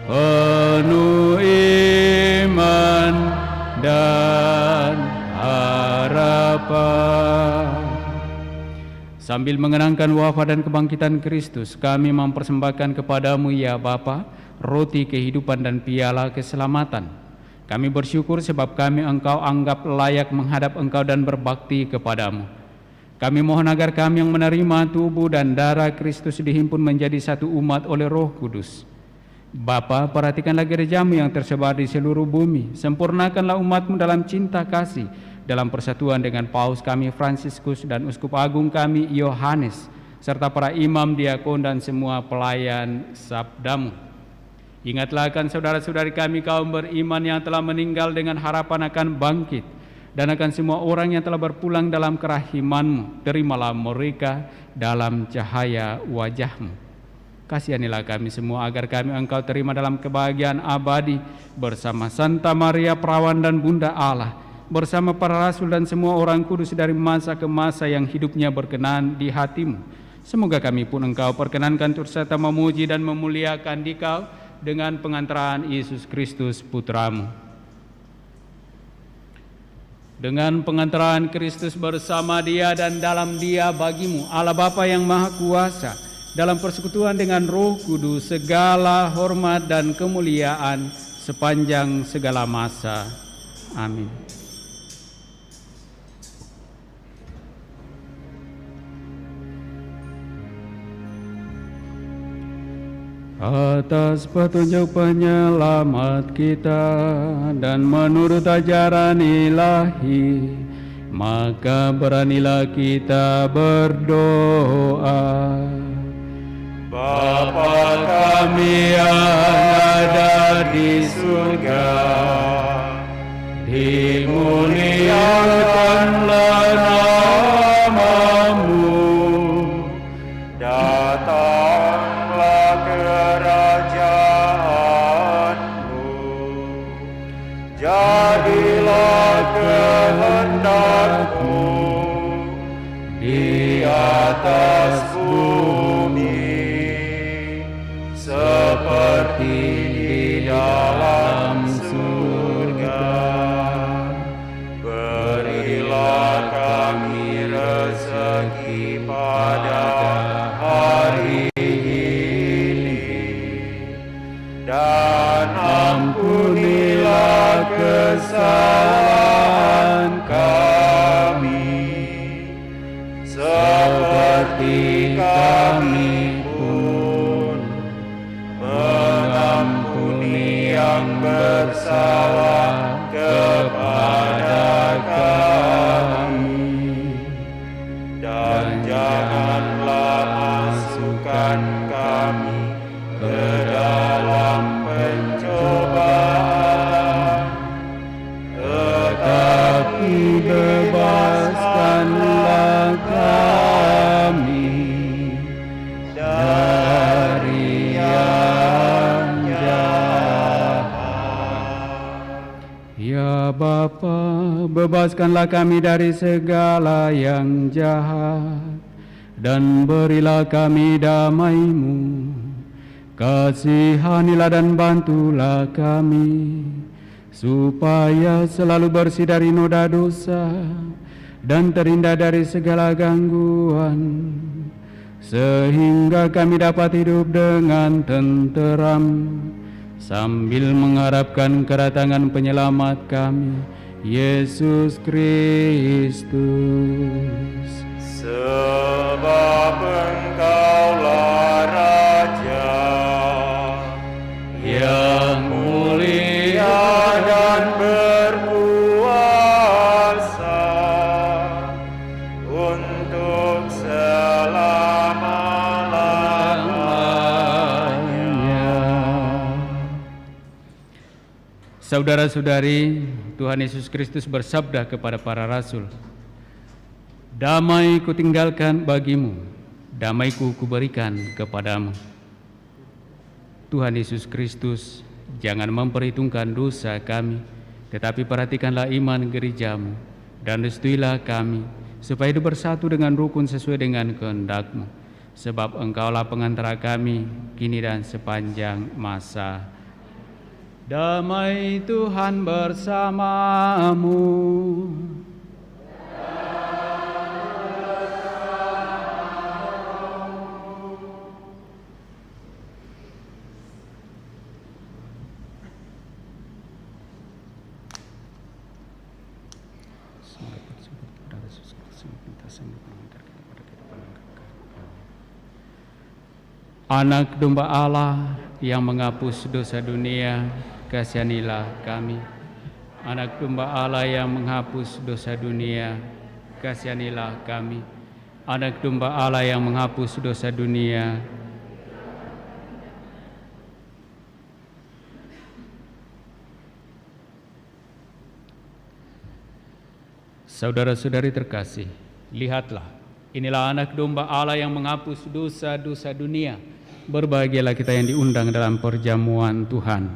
penuh iman dan harapan. Sambil mengenangkan wafat dan kebangkitan Kristus, kami mempersembahkan kepadamu ya Bapa, roti kehidupan dan piala keselamatan. Kami bersyukur sebab kami Engkau anggap layak menghadap Engkau dan berbakti kepadamu. Kami mohon agar kami yang menerima tubuh dan darah Kristus dihimpun menjadi satu umat oleh Roh Kudus. Bapa, perhatikanlah gerejamu yang tersebar di seluruh bumi. Sempurnakanlah umatmu dalam cinta kasih, dalam persatuan dengan Paus kami Fransiskus dan Uskup Agung kami Yohanes, serta para imam, diakon, dan semua pelayan sabdamu. Ingatlah akan saudara-saudari kami kaum beriman yang telah meninggal dengan harapan akan bangkit, dan akan semua orang yang telah berpulang dalam kerahiman-Mu. Terimalah mereka dalam cahaya wajah-Mu. Kasihanilah kami semua agar kami Engkau terima dalam kebahagiaan abadi bersama Santa Maria Perawan dan Bunda Allah, bersama para rasul dan semua orang kudus dari masa ke masa yang hidupnya berkenan di hati-Mu. Semoga kami pun Engkau perkenankan turut serta memuji dan memuliakan Dikau dengan pengantaran Yesus Kristus Putra-Mu. Dengan pengantaran Kristus bersama Dia dan dalam Dia bagimu, Allah Bapa yang Maha Kuasa, dalam persekutuan dengan Roh Kudus, segala hormat dan kemuliaan sepanjang segala masa. Amin. Atas petunjuk penyelamat kita dan menurut ajaran ilahi, maka beranilah kita berdoa. Bapa kami yang ada di surga, dimuliakanlah nama-Mu, datanglah kerajaan-Mu, jadilah kehendak-Mu di atas bumi seperti di dalam surga. Berilah kami rezeki pada hari ini, dan ampunilah kesalahan kami, seperti kami pun mengampuni yang bersalah kepada kami, dan janganlah masukkan kami ke dalam pencobaan, tetapi bebaskanlah kami dari yang jahat. Ya Bapa, bebaskanlah kami dari segala yang jahat, dan berilah kami damai-Mu. Kasihanilah dan bantulah kami, supaya selalu bersih dari noda dosa dan terhindar dari segala gangguan, sehingga kami dapat hidup dengan tenteram sambil mengharapkan kedatangan penyelamat kami, Yesus Kristus. Sebab Engkaulah Raja yang mulia dan berkuasa untuk selama-lamanya. Saudara-saudari, Tuhan Yesus Kristus bersabda kepada para rasul, "Damai kutinggalkan bagimu, damai-Ku kuberikan kepadamu." Tuhan Yesus Kristus, jangan memperhitungkan dosa kami, tetapi perhatikanlah iman gereja-Mu, dan restuilah kami, supaya hidup bersatu dengan rukun sesuai dengan kehendak-Mu. Sebab Engkaulah pengantara kami, kini dan sepanjang masa. Damai Tuhan bersamamu. Anak domba Allah yang menghapus dosa dunia, kasihanilah kami. Anak domba Allah yang menghapus dosa dunia, kasihanilah kami. Anak domba Allah yang menghapus dosa dunia, saudara-saudari terkasih, lihatlah, inilah anak domba Allah yang menghapus dosa-dosa dunia. Berbahagialah kita yang diundang dalam perjamuan Tuhan.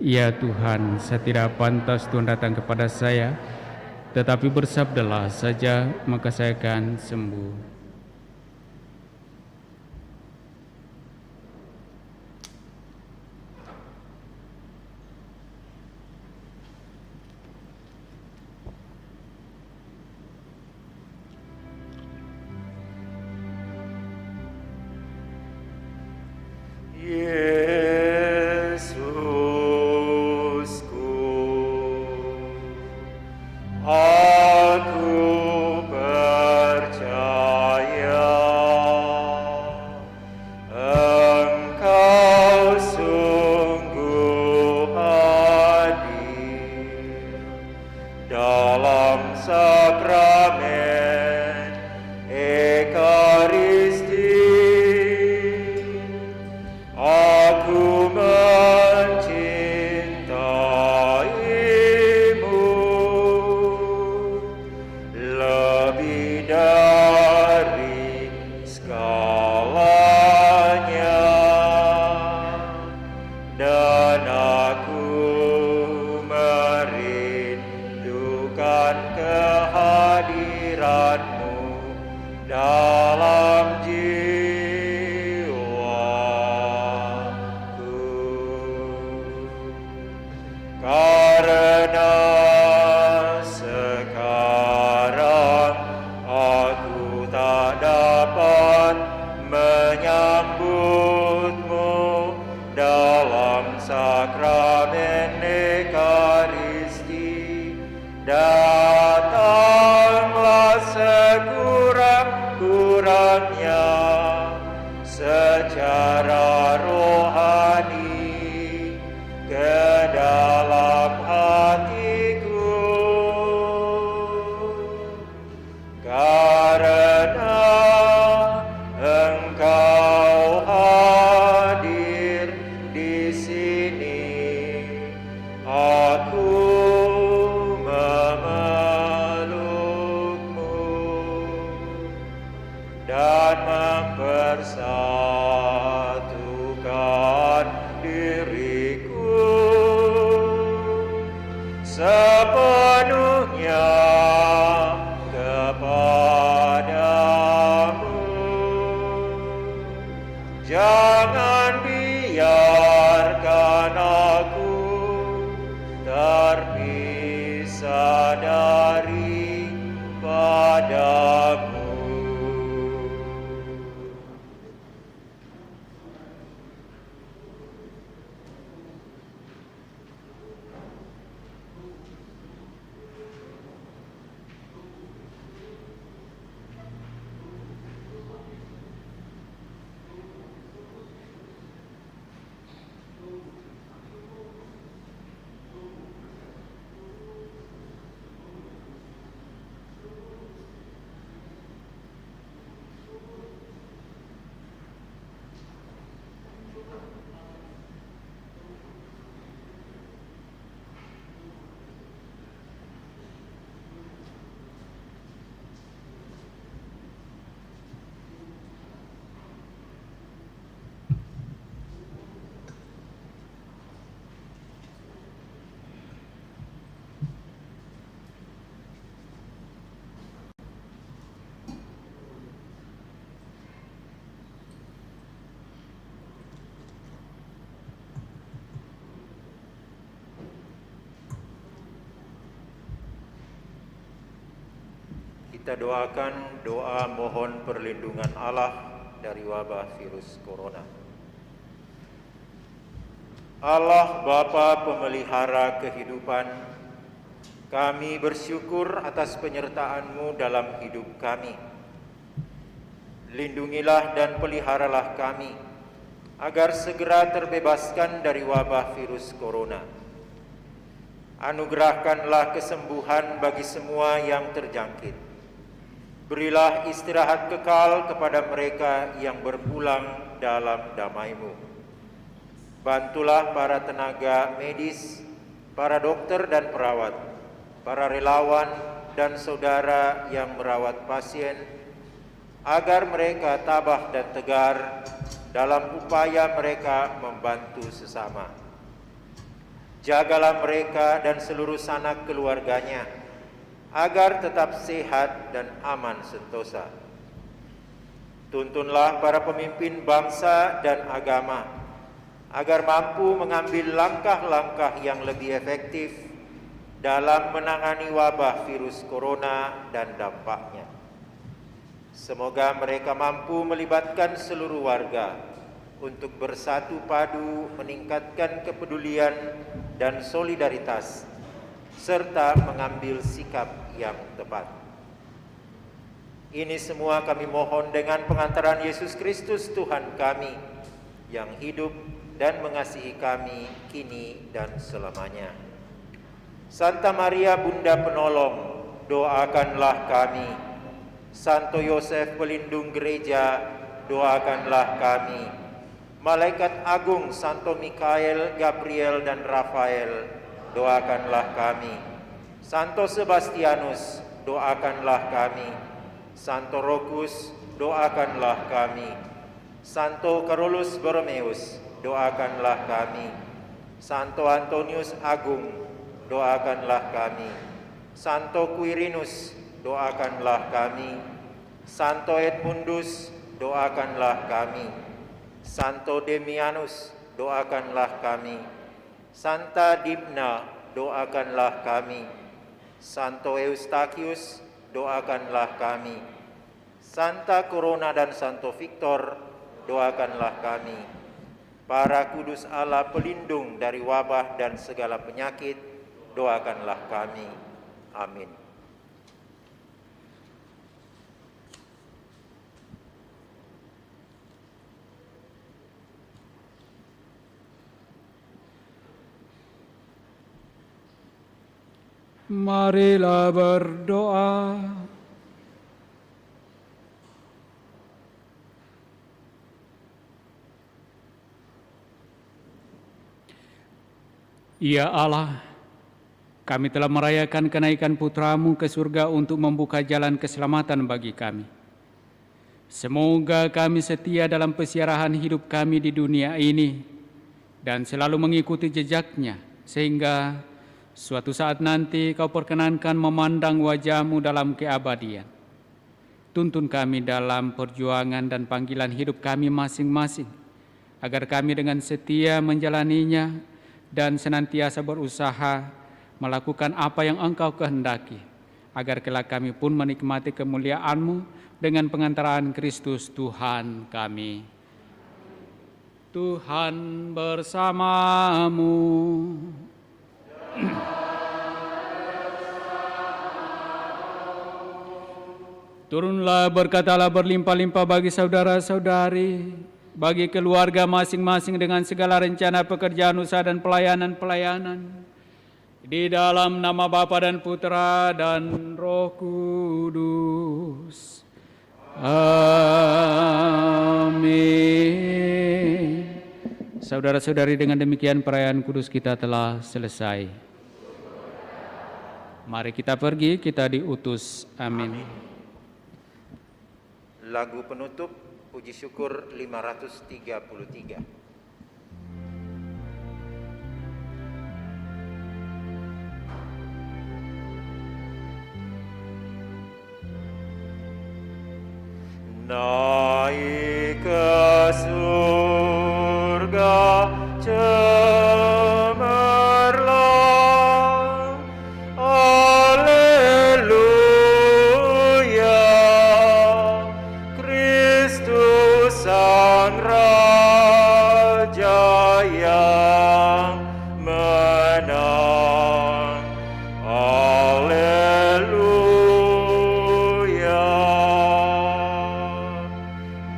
Ya Tuhan, saya tidak pantas Tuhan datang kepada saya, tetapi bersabdalah saja, maka saya akan sembuh. Kita doakan doa mohon perlindungan Allah dari wabah virus corona. Allah Bapa pemelihara kehidupan, kami bersyukur atas penyertaan-Mu dalam hidup kami. Lindungilah dan peliharalah kami agar segera terbebaskan dari wabah virus corona. Anugerahkanlah kesembuhan bagi semua yang terjangkit. Berilah istirahat kekal kepada mereka yang berpulang dalam damai-Mu. Bantulah para tenaga medis, para dokter dan perawat, para relawan dan saudara yang merawat pasien, agar mereka tabah dan tegar dalam upaya mereka membantu sesama. Jagalah mereka dan seluruh sanak keluarganya, agar tetap sehat dan aman sentosa. Tuntunlah para pemimpin bangsa dan agama, agar mampu mengambil langkah-langkah yang lebih efektif dalam menangani wabah virus corona dan dampaknya. Semoga mereka mampu melibatkan seluruh warga untuk bersatu padu meningkatkan kepedulian dan solidaritas, serta mengambil sikap yang tepat. Ini semua kami mohon dengan pengantaran Yesus Kristus Tuhan kami, yang hidup dan mengasihi kami kini dan selamanya. Santa Maria Bunda Penolong, doakanlah kami. Santo Yosef pelindung gereja, doakanlah kami. Malaikat agung Santo Mikael, Gabriel dan Rafael, doakanlah kami. Santo Sebastianus, doakanlah kami. Santo Rokus, doakanlah kami. Santo Carolus Borromeus, doakanlah kami. Santo Antonius Agung, doakanlah kami. Santo Quirinus, doakanlah kami. Santo Edmundus, doakanlah kami. Santo Demianus, doakanlah kami. Santa Dibna, doakanlah kami. Santo Eustachius, doakanlah kami. Santa Corona dan Santo Victor, doakanlah kami. Para kudus Allah pelindung dari wabah dan segala penyakit, doakanlah kami. Amin. Marilah berdoa. Ya Allah, kami telah merayakan kenaikan Putra-Mu ke surga untuk membuka jalan keselamatan bagi kami. Semoga kami setia dalam pesiarahan hidup kami di dunia ini dan selalu mengikuti jejaknya, sehingga suatu saat nanti Kau perkenankan memandang wajah-Mu dalam keabadian. Tuntun kami dalam perjuangan dan panggilan hidup kami masing-masing, agar kami dengan setia menjalaninya dan senantiasa berusaha melakukan apa yang Engkau kehendaki, agar kelak kami pun menikmati kemuliaan-Mu dengan pengantaran Kristus Tuhan kami. Tuhan bersamamu. Turunlah berkat Allah berlimpah-limpah bagi saudara-saudari, bagi keluarga masing-masing dengan segala rencana pekerjaan, usaha dan pelayanan-pelayanan. Di dalam nama Bapa dan Putra dan Roh Kudus. Amin. Saudara-saudari, dengan demikian perayaan kudus kita telah selesai. Mari kita pergi, kita diutus. Amin. Lagu penutup Puji Syukur 533. Naik ke surga cemerlang, Haleluya, Kristus Sang Raja yang menang, Haleluya.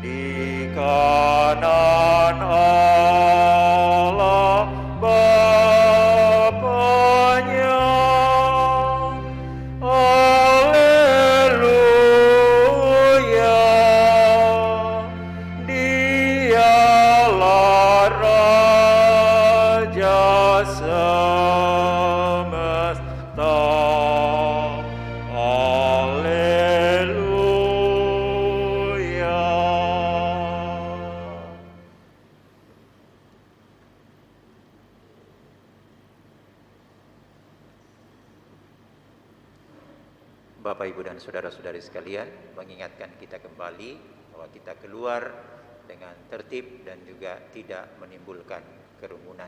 Di kanan Bapak, Ibu, dan saudara-saudari sekalian, mengingatkan kita kembali bahwa kita keluar dengan tertib dan juga tidak menimbulkan kerumunan.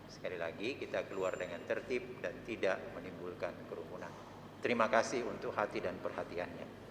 Sekali lagi, kita keluar dengan tertib dan tidak menimbulkan kerumunan. Terima kasih untuk hati dan perhatiannya.